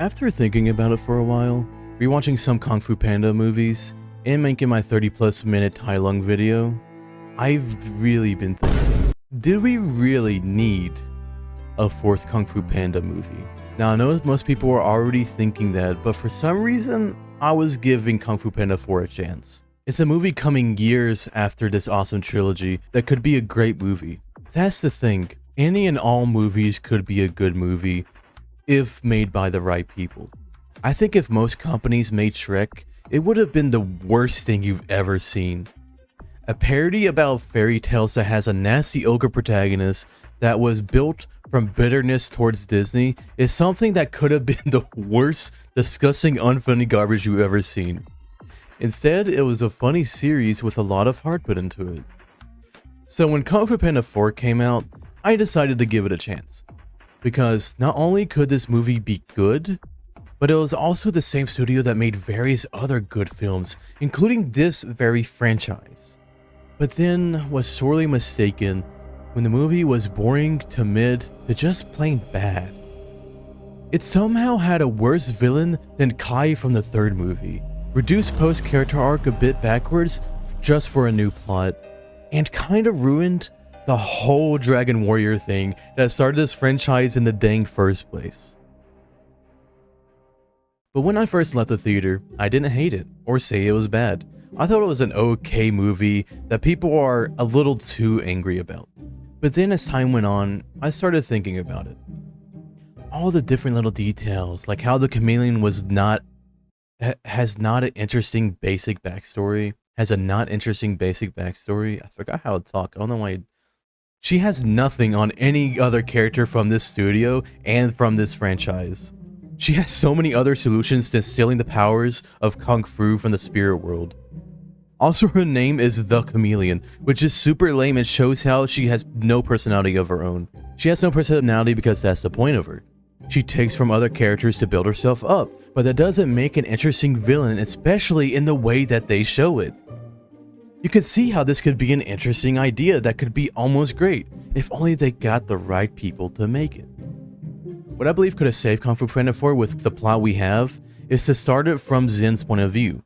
After thinking about it for a while, rewatching some Kung Fu Panda movies, and making my 30+ minute Tai Lung video, I've really been thinking, did we really need a 4th Kung Fu Panda movie? Now I know most people are already thinking that, but for some reason, I was giving Kung Fu Panda 4 a chance. It's a movie coming years after this awesome trilogy that could be a great movie. That's the thing. Any and all movies could be a good movie if made by the right people. I think if most companies made Shrek, it would have been the worst thing you've ever seen. A parody about fairy tales that has a nasty ogre protagonist that was built from bitterness towards Disney is something that could have been the worst, disgusting, unfunny garbage you've ever seen. Instead, it was a funny series with a lot of heart put into it. So when Kung Fu Panda 4 came out, I decided to give it a chance. Because not only could this movie be good, but it was also the same studio that made various other good films, including this very franchise. But then was sorely mistaken when the movie was boring to mid to just plain bad. It somehow had a worse villain than Kai from the 3rd movie, reduced Post's character arc a bit backwards just for a new plot, and kind of ruined the whole Dragon Warrior thing that started this franchise in the dang first place. But when I first left the theater, I didn't hate it or say it was bad. I thought it was an okay movie that people are a little too angry about. But then as time went on, I started thinking about it. All the different little details, like how the chameleon has not an interesting basic backstory. I forgot how to talk. I don't know why. She has nothing on any other character from this studio and from this franchise. She has so many other solutions than stealing the powers of Kung Fu from the spirit world. Also, her name is The Chameleon, which is super lame and shows how she has no personality of her own. She has no personality because that's the point of her. She takes from other characters to build herself up, but that doesn't make an interesting villain, especially in the way that they show it. You can see how this could be an interesting idea that could be almost great, if only they got the right people to make it. What I believe could have saved Kung Fu Panda 4 with the plot we have is to start it from Zin's point of view.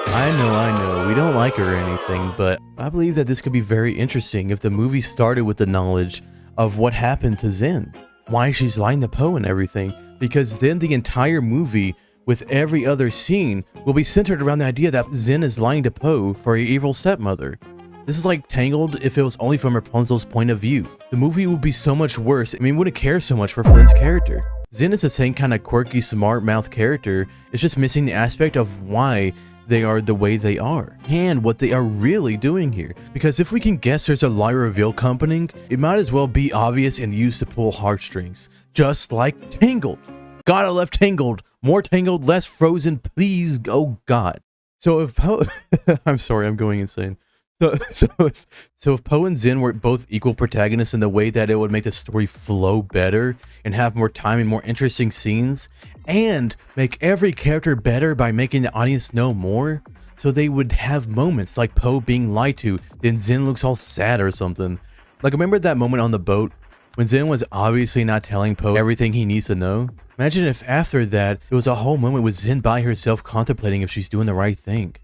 I know, we don't like her or anything, but I believe that this could be very interesting if the movie started with the knowledge of what happened to Zin, why she's lying to Po and everything, because then the entire movie, with every other scene, will be centered around the idea that Zin is lying to Po for her evil stepmother. This is like Tangled if it was only from Rapunzel's point of view. The movie would be so much worse. I mean, we wouldn't care so much for Flynn's character. Zin is the same kind of quirky, smart mouth character. It's just missing the aspect of why they are the way they are and what they are really doing here. Because if we can guess there's a lie reveal coming, it might as well be obvious and used to pull heartstrings. Just like Tangled. God, I love Tangled. More Tangled, less Frozen, please. Oh God. So if Po, I'm sorry, I'm going insane. So if Po and Zin were both equal protagonists in the way that it would make the story flow better and have more time and more interesting scenes, and make every character better by making the audience know more, so they would have moments like Po being lied to, then Zin looks all sad or something. Like, remember that moment on the boat when Zin was obviously not telling Po everything he needs to know? Imagine if after that, it was a whole moment with Zin by herself contemplating if she's doing the right thing.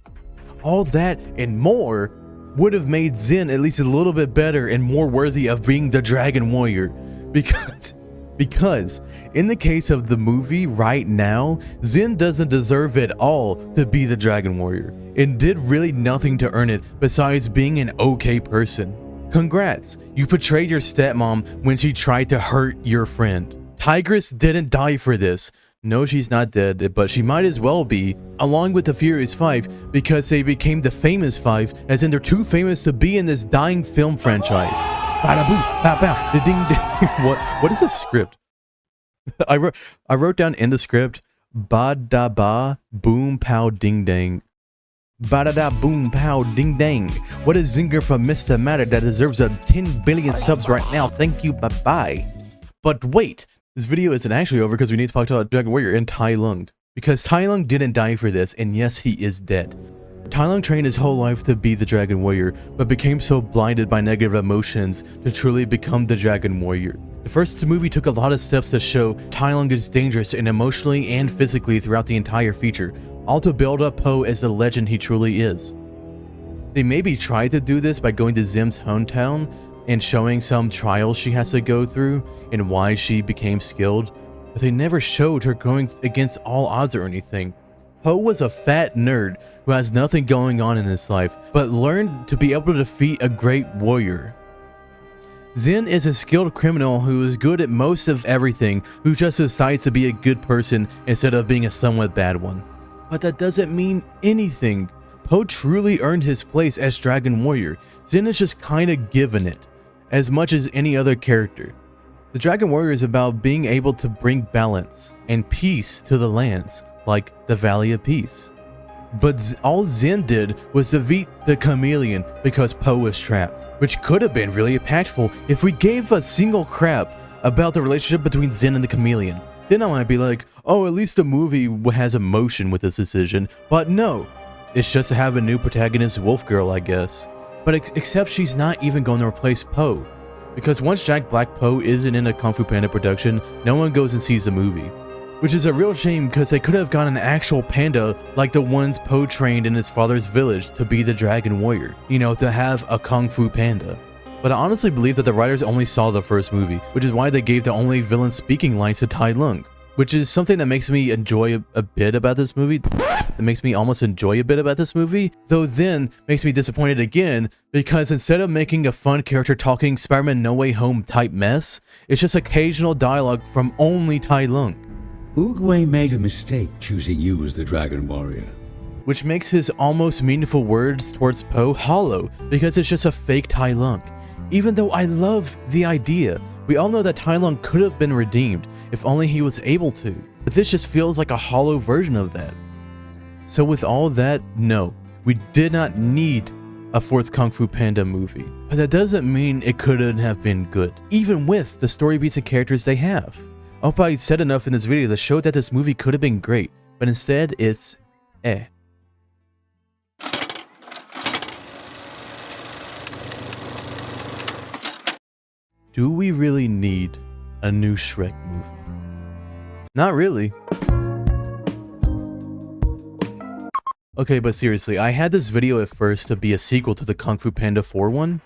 All that and more would have made Zin at least a little bit better and more worthy of being the Dragon Warrior. Because in the case of the movie right now, Zin doesn't deserve at all to be the Dragon Warrior and did really nothing to earn it besides being an okay person. Congrats, you portrayed your stepmom when she tried to hurt your friend. Tigress didn't die for this. No, she's not dead, but she might as well be, along with the Furious 5, because they became the Famous 5, as in they're too famous to be in this dying film franchise. Bada boom, pow pow, da ding ding. What is this script? I wrote down in the script, ba da ba, boom pow ding dang. Ba da da boom pow ding dang. What a zinger from Mr. Matter that deserves a 10 billion subs right now. Thank you, bye bye. But wait. This video isn't actually over because we need to talk about Dragon Warrior and Tai Lung. Because Tai Lung didn't die for this, and yes, he is dead. Tai Lung trained his whole life to be the Dragon Warrior, but became so blinded by negative emotions to truly become the Dragon Warrior. The first movie took a lot of steps to show Tai Lung is dangerous and emotionally and physically throughout the entire feature, all to build up Po as the legend he truly is. They maybe tried to do this by going to Zim's hometown and showing some trials she has to go through and why she became skilled, but they never showed her going against all odds or anything. Po was a fat nerd who has nothing going on in his life, but learned to be able to defeat a great warrior. Zin is a skilled criminal who is good at most of everything, who just decides to be a good person instead of being a somewhat bad one. But that doesn't mean anything. Po truly earned his place as Dragon Warrior. Zin is just kinda given it, as much as any other character. The Dragon Warrior is about being able to bring balance and peace to the lands, like the Valley of Peace. But all Zin did was defeat the chameleon because Po was trapped, which could have been really impactful if we gave a single crap about the relationship between Zin and the chameleon. Then I might be like, oh, at least the movie has emotion with this decision, but no. It's just to have a new protagonist, Wolf Girl, I guess. But except she's not even going to replace Po. Because once Jack Black Po isn't in a Kung Fu Panda production, no one goes and sees the movie. Which is a real shame because they could have gotten an actual panda like the ones Po trained in his father's village to be the Dragon Warrior. You know, to have a Kung Fu Panda. But I honestly believe that the writers only saw the first movie, which is why they gave the only villain speaking lines to Tai Lung. Which is something that makes me enjoy a bit about this movie. That makes me almost enjoy a bit about this movie, though then makes me disappointed again, because instead of making a fun character talking Spider-Man No Way Home type mess, it's just occasional dialogue from only Tai Lung. Oogway made a mistake choosing you as the Dragon Warrior. Which makes his almost meaningful words towards Po hollow, because it's just a fake Tai Lung. Even though I love the idea, we all know that Tai Lung could have been redeemed, if only he was able to, but this just feels like a hollow version of that. So with all that, no, we did not need a fourth Kung Fu Panda movie, but that doesn't mean it couldn't have been good, even with the story beats and characters they have. I hope I said enough in this video to show that this movie could have been great, but instead it's eh. Do we really need a new Shrek movie. Not really. Okay, but seriously, I had this video at first to be a sequel to the Kung Fu Panda 4 one,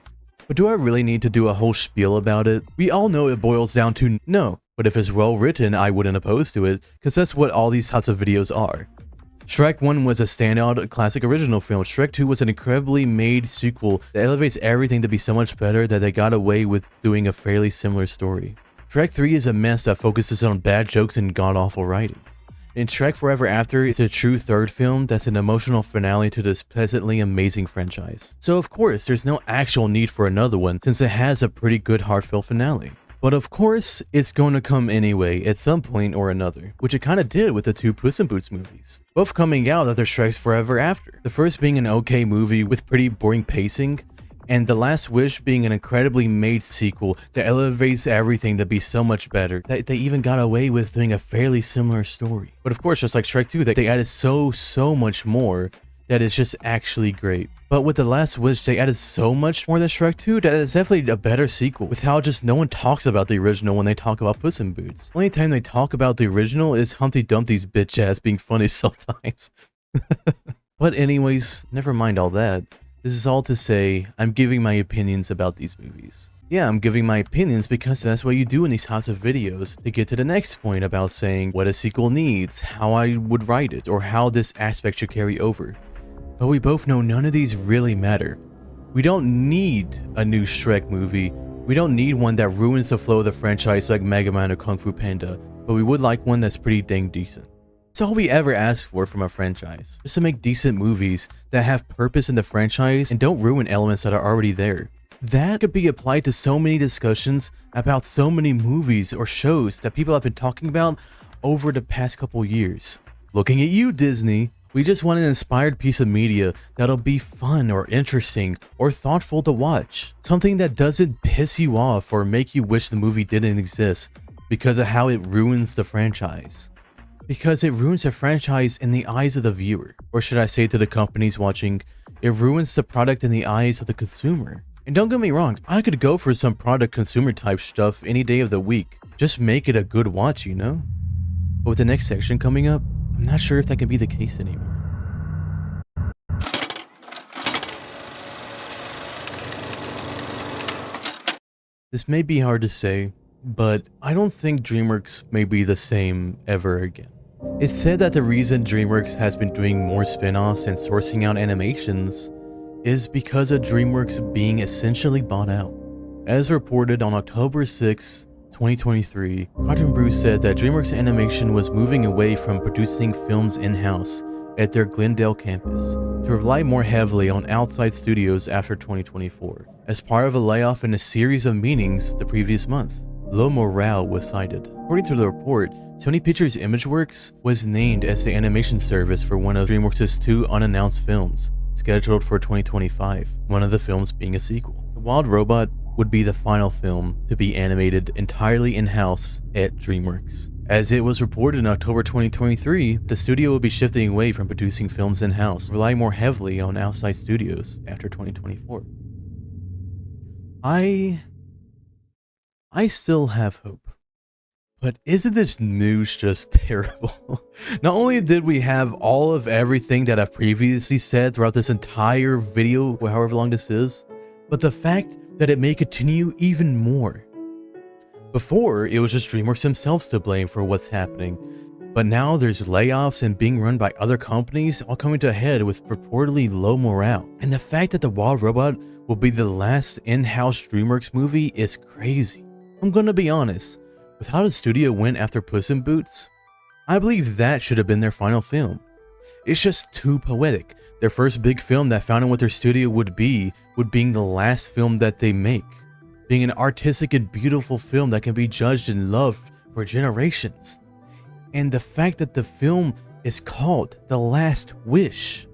but do I really need to do a whole spiel about it? We all know it boils down to no, but if it's well written, I wouldn't oppose to it, because that's what all these types of videos are. Shrek 1 was a standout classic original film. Shrek 2 was an incredibly made sequel that elevates everything to be so much better that they got away with doing a fairly similar story. Shrek 3 is a mess that focuses on bad jokes and god-awful writing. And Shrek Forever After is a true third film that's an emotional finale to this pleasantly amazing franchise. So of course, there's no actual need for another one since it has a pretty good heartfelt finale. But of course, it's going to come anyway at some point or another, which it kind of did with the two Puss in Boots movies, both coming out after Shrek's Forever After. The first being an okay movie with pretty boring pacing, and The Last Wish being an incredibly made sequel that elevates everything to be so much better that they even got away with doing a fairly similar story. But of course, just like Shrek 2, they added so much more that is just actually great. But with The Last Wish, they added so much more than Shrek 2 that it's definitely a better sequel, with how just no one talks about the original when they talk about Puss in Boots. The only time they talk about the original is Humpty Dumpty's bitch ass being funny sometimes. But anyways, never mind all that. This is all to say, I'm giving my opinions about these movies. Yeah, I'm giving my opinions because that's what you do in these types of videos to get to the next point about saying what a sequel needs, how I would write it, or how this aspect should carry over. But we both know none of these really matter. We don't need a new Shrek movie. We don't need one that ruins the flow of the franchise like Megamind or Kung Fu Panda, but we would like one that's pretty dang decent. It's all we ever ask for from a franchise, just to make decent movies that have purpose in the franchise and don't ruin elements that are already there. That could be applied to so many discussions about so many movies or shows that people have been talking about over the past couple years. Looking at you, Disney, we just want an inspired piece of media that'll be fun or interesting or thoughtful to watch. Something that doesn't piss you off or make you wish the movie didn't exist because of how it ruins the franchise. Because it ruins the franchise in the eyes of the viewer. Or should I say to the companies watching, it ruins the product in the eyes of the consumer. And don't get me wrong, I could go for some product consumer type stuff any day of the week. Just make it a good watch, you know? But with the next section coming up, I'm not sure if that can be the case anymore. This may be hard to say, but I don't think DreamWorks may be the same ever again. It's said that the reason DreamWorks has been doing more spin-offs and sourcing out animations is because of DreamWorks being essentially bought out. As reported on October 6, 2023, Cartoon Brew said that DreamWorks Animation was moving away from producing films in-house at their Glendale campus to rely more heavily on outside studios after 2024, as part of a layoff in a series of meetings the previous month. Low morale was cited. According to the report, Sony Pictures Imageworks was named as the animation service for one of DreamWorks' two unannounced films, scheduled for 2025, one of the films being a sequel. The Wild Robot would be the final film to be animated entirely in-house at DreamWorks. As it was reported in October 2023, the studio will be shifting away from producing films in-house, relying more heavily on outside studios after 2024. I still have hope. But isn't this news just terrible? Not only did we have all of everything that I've previously said throughout this entire video, however long this is, but the fact that it may continue even more. Before, it was just DreamWorks themselves to blame for what's happening, but now there's layoffs and being run by other companies all coming to a head with reportedly low morale. And the fact that The Wild Robot will be the last in-house DreamWorks movie is crazy. I'm gonna be honest. With how the studio went after Puss in Boots, I believe that should have been their final film. It's just too poetic. Their first big film that found out what their studio would being the last film that they make. Being an artistic and beautiful film that can be judged and loved for generations. And the fact that the film is called The Last Wish.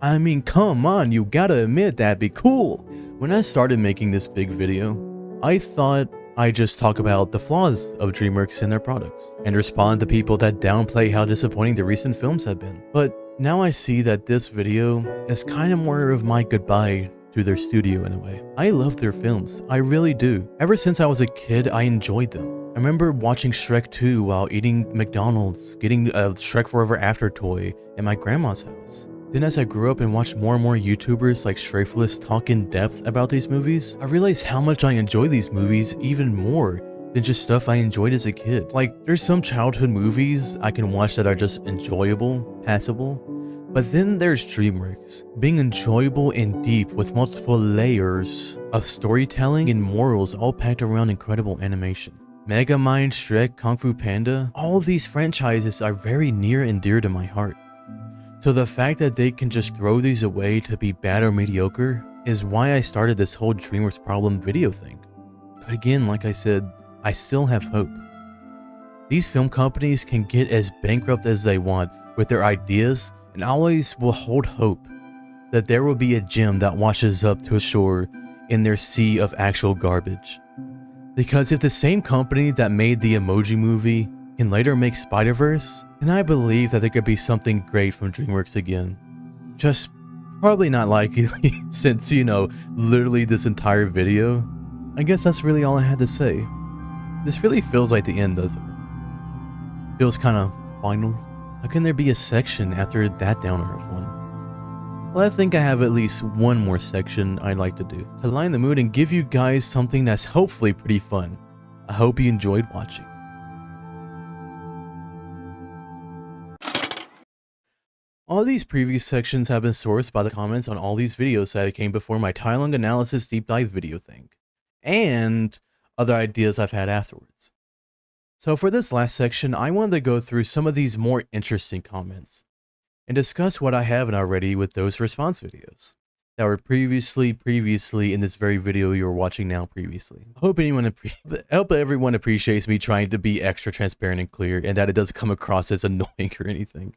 I mean, come on, you gotta admit that'd be cool. When I started making this big video, I thought I just talk about the flaws of DreamWorks and their products, and respond to people that downplay how disappointing the recent films have been. But now I see that this video is kind of more of my goodbye to their studio in a way. I love their films, I really do. Ever since I was a kid, I enjoyed them. I remember watching Shrek 2 while eating McDonald's, getting a Shrek Forever After toy at my grandma's house. Then as I grew up and watched more and more YouTubers like Schaffrillas talk in depth about these movies, I realized how much I enjoy these movies even more than just stuff I enjoyed as a kid. Like, there's some childhood movies I can watch that are just enjoyable, passable, but then there's DreamWorks, being enjoyable and deep with multiple layers of storytelling and morals all packed around incredible animation. Megamind, Shrek, Kung Fu Panda, all of these franchises are very near and dear to my heart. So the fact that they can just throw these away to be bad or mediocre is why I started this whole DreamWorks Problem video thing. But again, like I said, I still have hope. These film companies can get as bankrupt as they want with their ideas, and I always will hold hope that there will be a gem that washes up to a shore in their sea of actual garbage. Because if the same company that made the Emoji Movie can later make Spider-Verse, then I believe that there could be something great from DreamWorks again. Just probably not likely since, you know, literally this entire video. I guess that's really all I had to say. This really feels like the end, doesn't it? Feels kind of final. How can there be a section after that downer of one? Well, I think I have at least one more section I'd like to do to lighten the mood and give you guys something that's hopefully pretty fun. I hope you enjoyed watching. All these previous sections have been sourced by the comments on all these videos that came before my Tai-Lung analysis deep dive video thing, and other ideas I've had afterwards. So for this last section, I wanted to go through some of these more interesting comments and discuss what I haven't already with those response videos that were previously in this very video you're watching now previously. I hope everyone appreciates me trying to be extra transparent and clear, and that it doesn't come across as annoying or anything.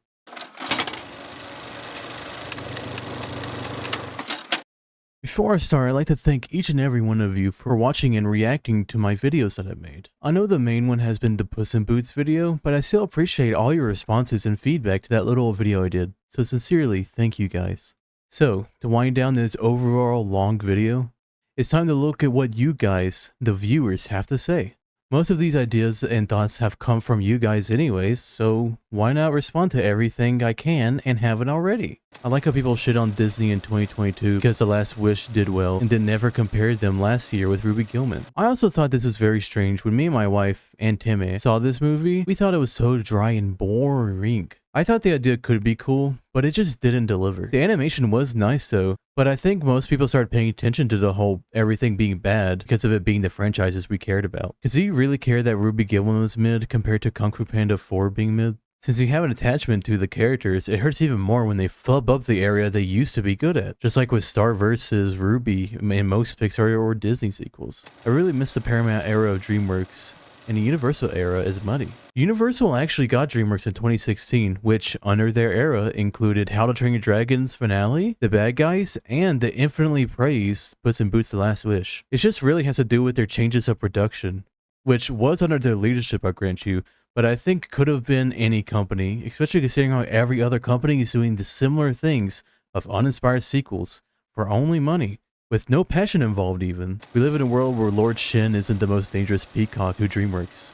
Before I start, I'd like to thank each and every one of you for watching and reacting to my videos that I've made. I know the main one has been the Puss in Boots video, but I still appreciate all your responses and feedback to that little video I did, so sincerely, thank you guys. So, to wind down this overall long video, it's time to look at what you guys, the viewers, have to say. Most of these ideas and thoughts have come from you guys anyways, so why not respond to everything I can and haven't already? I like how people shit on Disney in 2022 because The Last Wish did well and then never compared them last year with Ruby Gillman. I also thought this was very strange. When me and my wife and Timmy saw this movie, we thought it was so dry and boring. I thought the idea could be cool, but it just didn't deliver. The animation was nice though, but I think most people started paying attention to the whole everything being bad because of it being the franchises we cared about. Because do you really care that Ruby Gillman was mid compared to Kung Fu Panda 4 being mid? Since you have an attachment to the characters, it hurts even more when they flub up the area they used to be good at. Just like with Star vs. Ruby in most Pixar or Disney sequels. I really miss the Paramount era of DreamWorks, and the Universal era is muddy. Universal actually got DreamWorks in 2016, which, under their era, included How to Train Your Dragon's finale, The Bad Guys, and the infinitely praised Puss in Boots: The Last Wish. It just really has to do with their changes of production, which was under their leadership, I grant you, but I think could have been any company, especially considering how every other company is doing the similar things of uninspired sequels for only money, with no passion involved even. We live in a world where Lord Shin isn't the most dangerous peacock to DreamWorks.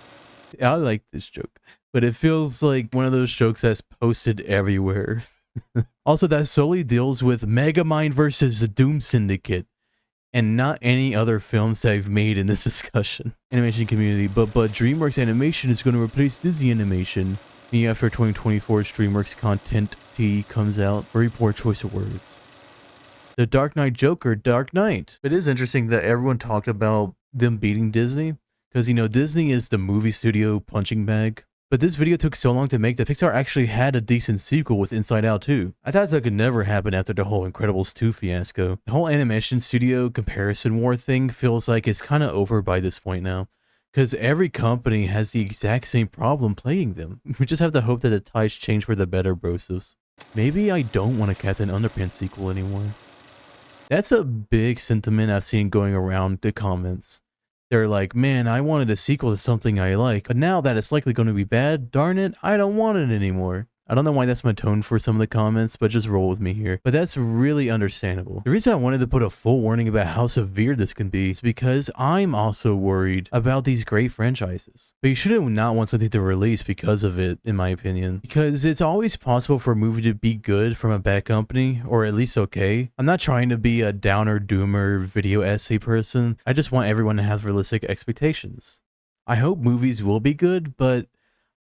I like this joke, but it feels like one of those jokes that's posted everywhere. Also, that solely deals with Megamind versus the Doom Syndicate, and not any other films that I've made in this discussion. Animation community, but DreamWorks Animation is going to replace Disney Animation after 2024's DreamWorks Content T comes out. Very poor choice of words. The Dark Knight Joker, Dark Knight. It is interesting that everyone talked about them beating Disney, because, you know, Disney is the movie studio punching bag. But this video took so long to make that Pixar actually had a decent sequel with Inside Out 2. I thought that could never happen after the whole Incredibles 2 fiasco. The whole animation studio comparison war thing feels like it's kind of over by this point now, because every company has the exact same problem plaguing them. We just have to hope that the tides change for the better, brosos. Maybe I don't want a Captain Underpants sequel anymore. That's a big sentiment I've seen going around the comments. They're like, man, I wanted a sequel to something I like, but now that it's likely going to be bad, darn it, I don't want it anymore. I don't know why that's my tone for some of the comments, but just roll with me here. But that's really understandable. The reason I wanted to put a full warning about how severe this can be is because I'm also worried about these great franchises. But you shouldn't not want something to release because of it, in my opinion. Because it's always possible for a movie to be good from a bad company, or at least okay. I'm not trying to be a downer doomer video essay person. I just want everyone to have realistic expectations. I hope movies will be good, but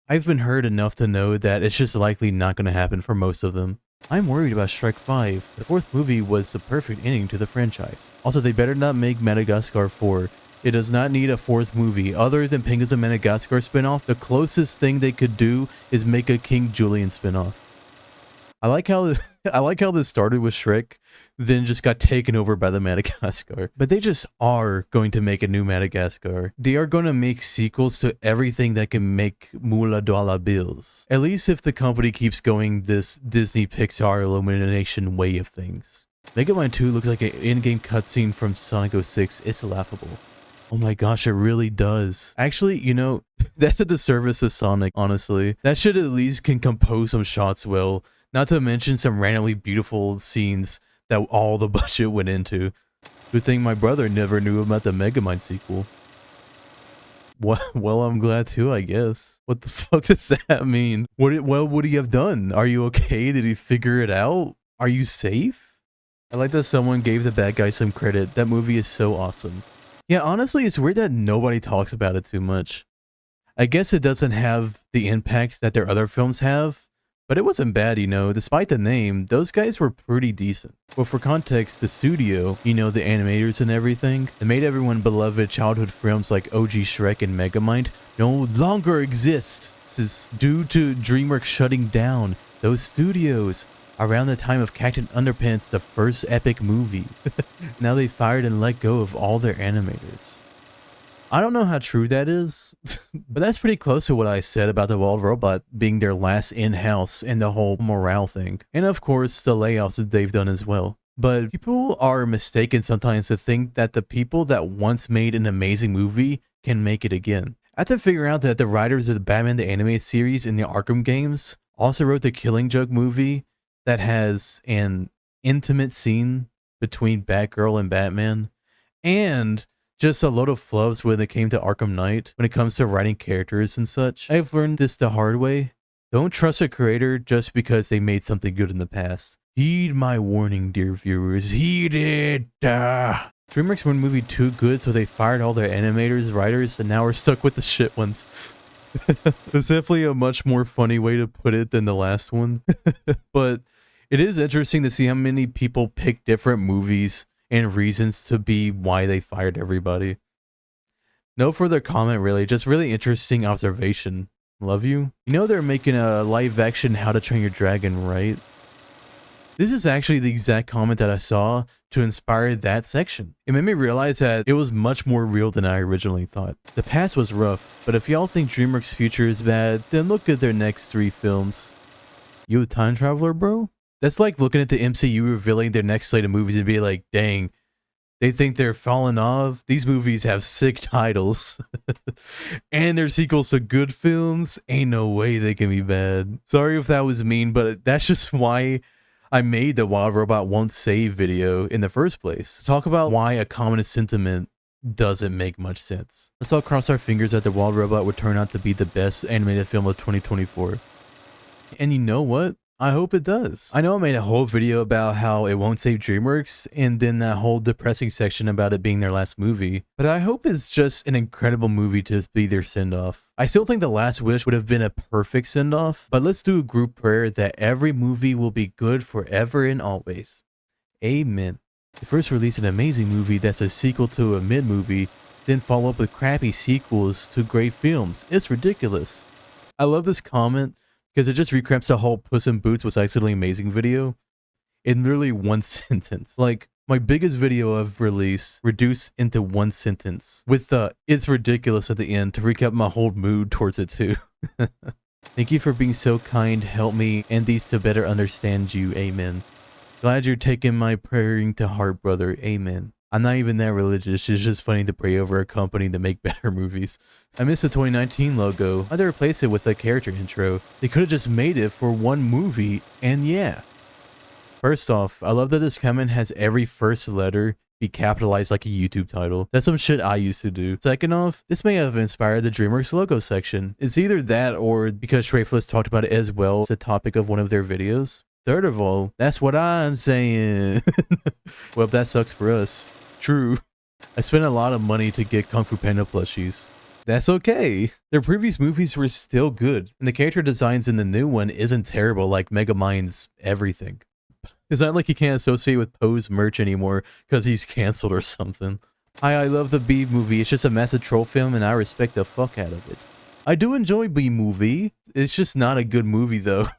I've been heard enough to know that it's just likely not going to happen for most of them. I'm worried about Shrek 5. The 4th movie was the perfect ending to the franchise. Also, they better not make Madagascar 4. It does not need a 4th movie. Other than Penguins of Madagascar spinoff, the closest thing they could do is make a King Julian spinoff. I like how this started with Shrek, then just got taken over by the Madagascar. But they just are going to make a new Madagascar. They are going to make sequels to everything that can make Moolah Dollar bills. At least if the company keeps going this Disney Pixar Illumination way of things. Megamind 2 looks like an in-game cutscene from Sonic 06. It's laughable. Oh my gosh, it really does. Actually, you know, that's a disservice to Sonic, honestly. That should at least can compose some shots well. Not to mention some randomly beautiful scenes that all the budget went into. Good thing my brother never knew about the Megamind sequel. Well, I'm glad too, I guess. What the fuck does that mean? What would he have done? Are you okay? Did he figure it out? Are you safe? I like that someone gave the bad guy some credit. That movie is so awesome. Yeah, honestly, it's weird that nobody talks about it too much. I guess it doesn't have the impact that their other films have. But it wasn't bad, you know, despite the name, those guys were pretty decent. Well, for context, the studio, you know, the animators and everything, that made everyone beloved childhood films like OG Shrek and Megamind no longer exist. This is due to DreamWorks shutting down those studios around the time of Captain Underpants, the first epic movie. Now they fired and let go of all their animators. I don't know how true that is, but that's pretty close to what I said about the Wild Robot being their last in-house and the whole morale thing. And of course, the layoffs that they've done as well. But people are mistaken sometimes to think that the people that once made an amazing movie can make it again. I have to figure out that the writers of the Batman the Animated Series and the Arkham games also wrote the Killing Joke movie that has an intimate scene between Batgirl and Batman, and just a load of flubs when it came to Arkham Knight, when it comes to writing characters and such. I've learned this the hard way. Don't trust a creator just because they made something good in the past. Heed my warning, dear viewers. Heed it! DreamWorks made movie too good, so they fired all their animators, writers, and now we're stuck with the shit ones. It's definitely a much more funny way to put it than the last one. But it is interesting to see how many people pick different movies and reasons to be why they fired everybody. No further comment really, just really interesting observation. Love you. You know they're making a live action How to Train Your Dragon, right? This is actually the exact comment that I saw to inspire that section. It made me realize that it was much more real than I originally thought. The past was rough, but if y'all think DreamWorks' future is bad, then look at their next 3 films. You a time traveler, bro? That's like looking at the MCU revealing their next slate of movies and be like, dang, they think they're falling off? These movies have sick titles. And they're sequels to good films? Ain't no way they can be bad. Sorry if that was mean, but that's just why I made the Wild Robot Won't Save video in the first place. Talk about why a common sentiment doesn't make much sense. Let's all cross our fingers that the Wild Robot would turn out to be the best animated film of 2024. And you know what? I hope it does. I know I made a whole video about how it won't save DreamWorks and then that whole depressing section about it being their last movie, but I hope it's just an incredible movie to be their send-off. I still think The Last Wish would have been a perfect send-off, but let's do a group prayer that every movie will be good forever and always. Amen. They first released an amazing movie that's a sequel to a mid-movie, then follow up with crappy sequels to great films. It's ridiculous. I love this comment because it just recaps the whole Puss in Boots was accidentally amazing video in literally one sentence. Like, my biggest video I've released reduced into one sentence with the "it's ridiculous" at the end to recap my whole mood towards it too. Thank you for being so kind. Help me and these to better understand you. Amen. Glad you're taking my praying to heart, brother. Amen. I'm not even that religious, it's just funny to pray over a company to make better movies. I miss the 2019 logo. Why'd they replace it with a character intro? They could have just made it for one movie, and yeah. First off, I love that this comment has every first letter be capitalized like a YouTube title. That's some shit I used to do. Second off, this may have inspired the DreamWorks logo section. It's either that or because Schaffrillas talked about it as well as the topic of one of their videos. Third of all, that's what I'm saying. Well, that sucks for us. True. I spent a lot of money to get Kung Fu Panda plushies. That's okay. Their previous movies were still good, and the character designs in the new one isn't terrible like Megamind's everything. It's not like you can't associate with Poe's merch anymore because he's canceled or something. I love the B movie. It's just a massive troll film and I respect the fuck out of it. I do enjoy B movie. It's just not a good movie though.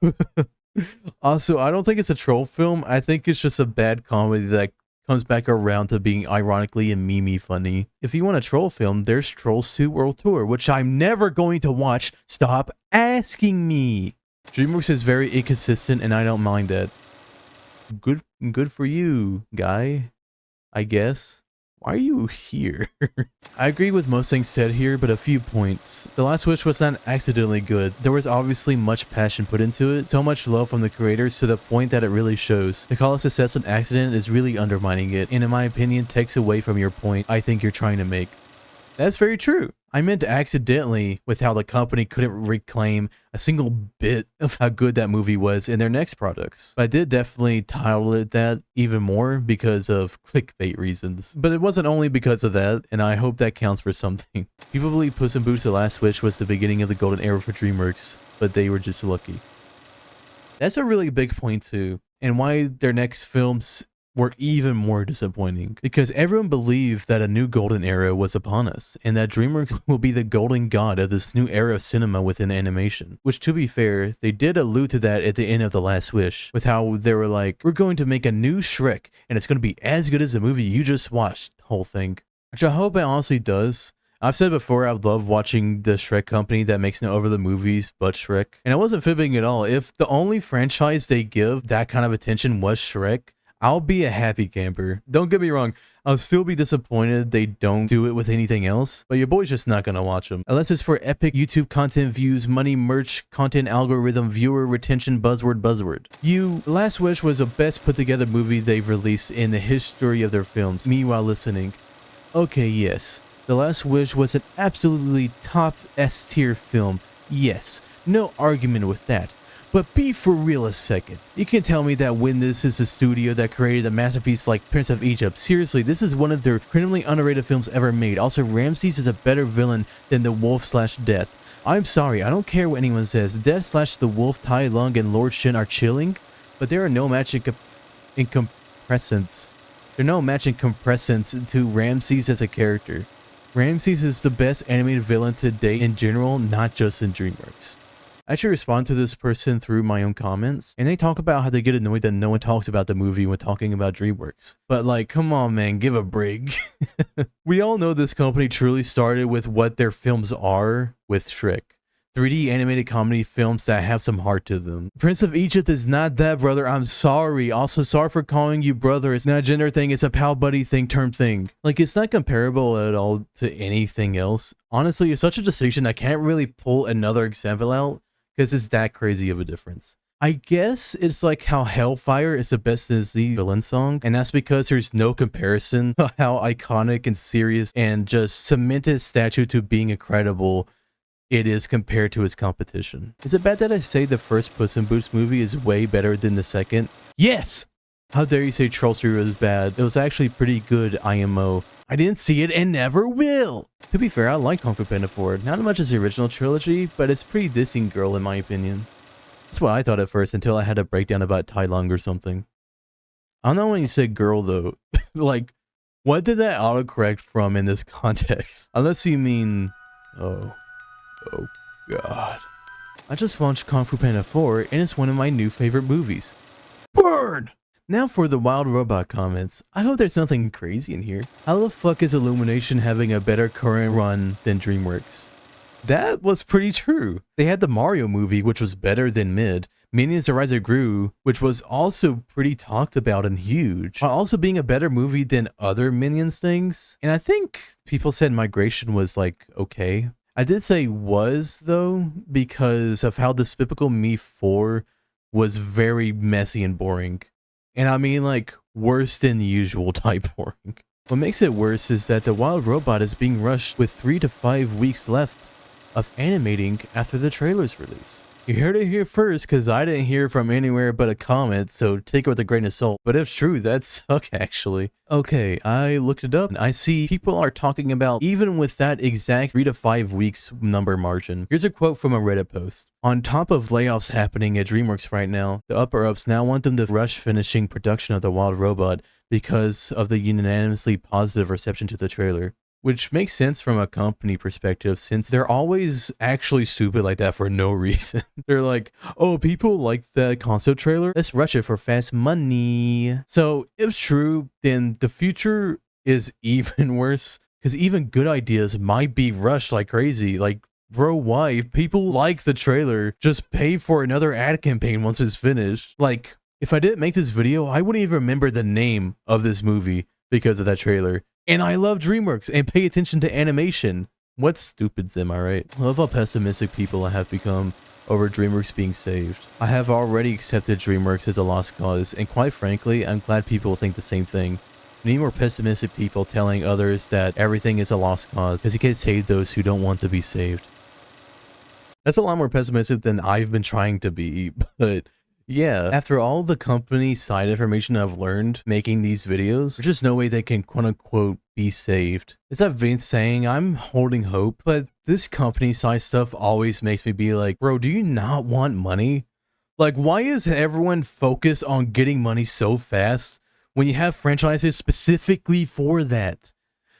Also, I don't think it's a troll film. I think it's just a bad comedy that comes back around to being ironically and meme funny. If you want a troll film, there's Trolls 2 World Tour, which I'm never going to watch. Stop asking me. DreamWorks is very inconsistent and I don't mind that. Good for you, guy, I guess. Why are you here? I agree with most things said here, but a few points. The Last Wish was not accidentally good. There was obviously much passion put into it, so much love from the creators to the point that it really shows. To call a success an accident is really undermining it, and in my opinion takes away from your point I think you're trying to make. That's very true. I meant accidentally with how the company couldn't reclaim a single bit of how good that movie was in their next products. But I did definitely title it that even more because of clickbait reasons. But it wasn't only because of that, and I hope that counts for something. People believe Puss in Boots: The Last Wish was the beginning of the golden era for DreamWorks, but they were just lucky. That's a really big point too, and why their next films were even more disappointing, because everyone believed that a new golden era was upon us and that DreamWorks will be the golden god of this new era of cinema within animation, which to be fair, they did allude to that at the end of The Last Wish with how they were like, we're going to make a new Shrek and it's going to be as good as the movie you just watched, whole thing, which I hope it honestly does. I've said before I love watching the Shrek company that makes no over the movies but Shrek, and I wasn't fibbing at all. If the only franchise they give that kind of attention was Shrek, I'll be a happy camper. Don't get me wrong, I'll still be disappointed they don't do it with anything else, but your boy's just not gonna watch them. Unless it's for epic YouTube content views, money, merch, content algorithm, viewer retention, buzzword. Last Wish was the best put together movie they've released in the history of their films. Meanwhile listening. Okay, yes. The Last Wish was an absolutely top S tier film. Yes, no argument with that. But be for real a second. You can tell me that when this is a studio that created a masterpiece like Prince of Egypt. Seriously, this is one of their criminally underrated films ever made. Also, Ramses is a better villain than the Wolf/Death. I'm sorry, I don't care what anyone says. Death/the Wolf, Tai Lung, and Lord Shin are chilling, but there are no matching compressants. There are no matching compressants to Ramses as a character. Ramses is the best animated villain to date in general, not just in DreamWorks. I actually respond to this person through my own comments, and they talk about how they get annoyed that no one talks about the movie when talking about DreamWorks. But like, come on man, give a break. We all know this company truly started with what their films are with Shrek. 3D animated comedy films that have some heart to them. Prince of Egypt is not that, brother. I'm sorry. Also, sorry for calling you brother. It's not a gender thing. It's a pal buddy thing, term thing. Like, it's not comparable at all to anything else. Honestly, it's such a distinction I can't really pull another example out because it's that crazy of a difference. I guess it's like how Hellfire is the best Disney villain song, and that's because there's no comparison to how iconic and serious and just cemented statue to being incredible it is compared to its competition. Is it bad that I say the first Puss in Boots movie is way better than the second? Yes! How dare you say Trolls 3 was bad? It was actually pretty good, IMO. I didn't see it and never will! To be fair, I like Kung Fu Panda 4. Not as much as the original trilogy, but it's pretty Disney girl in my opinion. That's what I thought at first until I had a breakdown about Tai Lung or something. I don't know when you said girl though. Like, what did that autocorrect from in this context? Unless you mean... Oh god. I just watched Kung Fu Panda 4 and it's one of my new favorite movies. Burn! Now for the wild robot comments. I hope there's nothing crazy in here. How the fuck is Illumination having a better current run than DreamWorks? That was pretty true. They had the Mario movie, which was better than mid. Minions: The Rise of Gru, which was also pretty talked about and huge, while also being a better movie than other Minions things. And I think people said Migration was like, okay. I did say was, though, because of how Despicable Me 4 was very messy and boring. And I mean, like, worse than usual type boring. What makes it worse is that The Wild Robot is being rushed with 3 to 5 weeks left of animating after the trailer's released. You heard it here first, because I didn't hear from anywhere but a comment, so take it with a grain of salt. But if true, that'd suck actually. Okay, I looked it up, and I see people are talking about even with that exact 3 to 5 weeks number margin. Here's a quote from a Reddit post. On top of layoffs happening at DreamWorks right now, the upper-ups now want them to rush finishing production of The Wild Robot because of the unanimously positive reception to the trailer. Which makes sense from a company perspective, since they're always actually stupid like that for no reason. They're like, oh, people like that concept trailer, let's rush it for fast money. So if true, then the future is even worse, because even good ideas might be rushed like crazy. Like, bro, why? If people like the trailer, just pay for another ad campaign once it's finished. Like, if I didn't make this video, I wouldn't even remember the name of this movie because of that trailer. And I love DreamWorks and pay attention to animation. What stupids am I, right? I love how pessimistic people have become over DreamWorks being saved. I have already accepted DreamWorks as a lost cause, and quite frankly, I'm glad people think the same thing. We need more pessimistic people telling others that everything is a lost cause, because you can't save those who don't want to be saved. That's a lot more pessimistic than I've been trying to be, but yeah, after all the company side information I've learned making these videos, there's just no way they can quote-unquote be saved. Is that Vince saying I'm holding hope? But this company side stuff always makes me be like, bro, do you not want money? Like, why is everyone focused on getting money so fast when you have franchises specifically for that?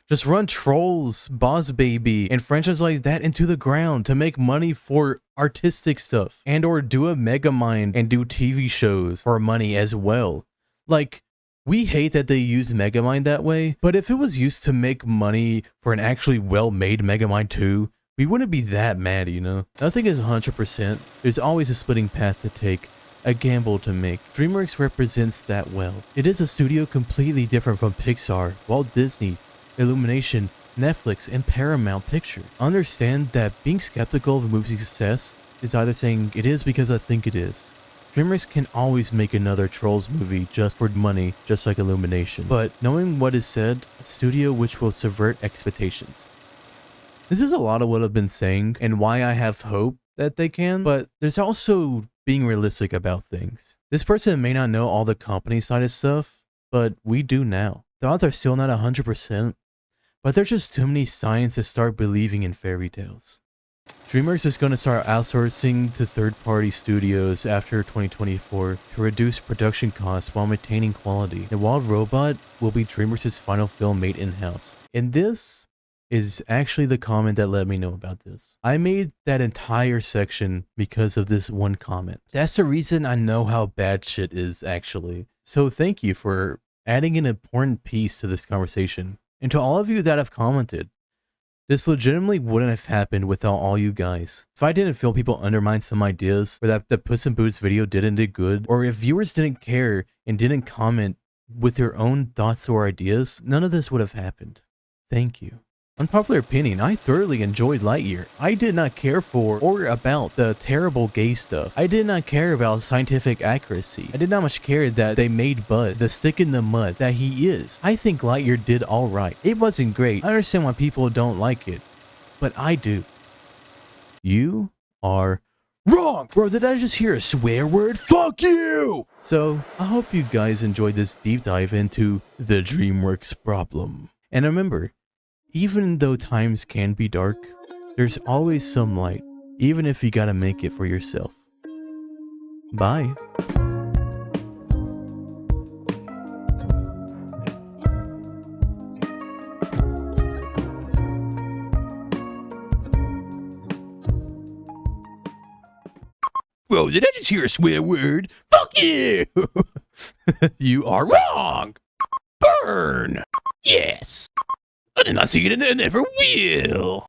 Just run Trolls, Boss Baby, and franchises like that into the ground to make money for artistic stuff. And or do a Megamind and do TV shows for money as well. Like, we hate that they use Megamind that way, but if it was used to make money for an actually well-made Megamind 2, we wouldn't be that mad, you know? Nothing is 100%. There's always a splitting path to take, a gamble to make. DreamWorks represents that well. It is a studio completely different from Pixar, Walt Disney, Illumination, Netflix, and Paramount Pictures. Understand that being skeptical of a movie's success is either saying it is because I think it is. DreamWorks can always make another Trolls movie just for money, just like Illumination. But knowing what is said, a studio which will subvert expectations. This is a lot of what I've been saying and why I have hope that they can, but there's also being realistic about things. This person may not know all the company side of stuff, but we do now. The odds are still not 100%, but there's just too many signs to start believing in fairy tales. DreamWorks is going to start outsourcing to third-party studios after 2024 to reduce production costs while maintaining quality. The Wild Robot will be DreamWorks' final film made in-house. And this is actually the comment that let me know about this. I made that entire section because of this one comment. That's the reason I know how bad shit is, actually. So thank you for adding an important piece to this conversation. And to all of you that have commented, this legitimately wouldn't have happened without all you guys. If I didn't feel people undermine some ideas, or that the Puss in Boots video didn't do good, or if viewers didn't care and didn't comment with their own thoughts or ideas, none of this would have happened. Thank you. Unpopular opinion, I thoroughly enjoyed Lightyear. I did not care for or about the terrible gay stuff. I did not care about scientific accuracy. I did not much care that they made Buzz the stick in the mud that he is. I think Lightyear did alright. It wasn't great. I understand why people don't like it, but I do. You are wrong! Bro, did I just hear a swear word? Fuck you! So, I hope you guys enjoyed this deep dive into the DreamWorks Problem. And remember, even though times can be dark, there's always some light, even if you gotta make it for yourself. Bye. Bro, did I just hear a swear word? Fuck you! You are wrong! Burn! Yes! I did not see it and I never will!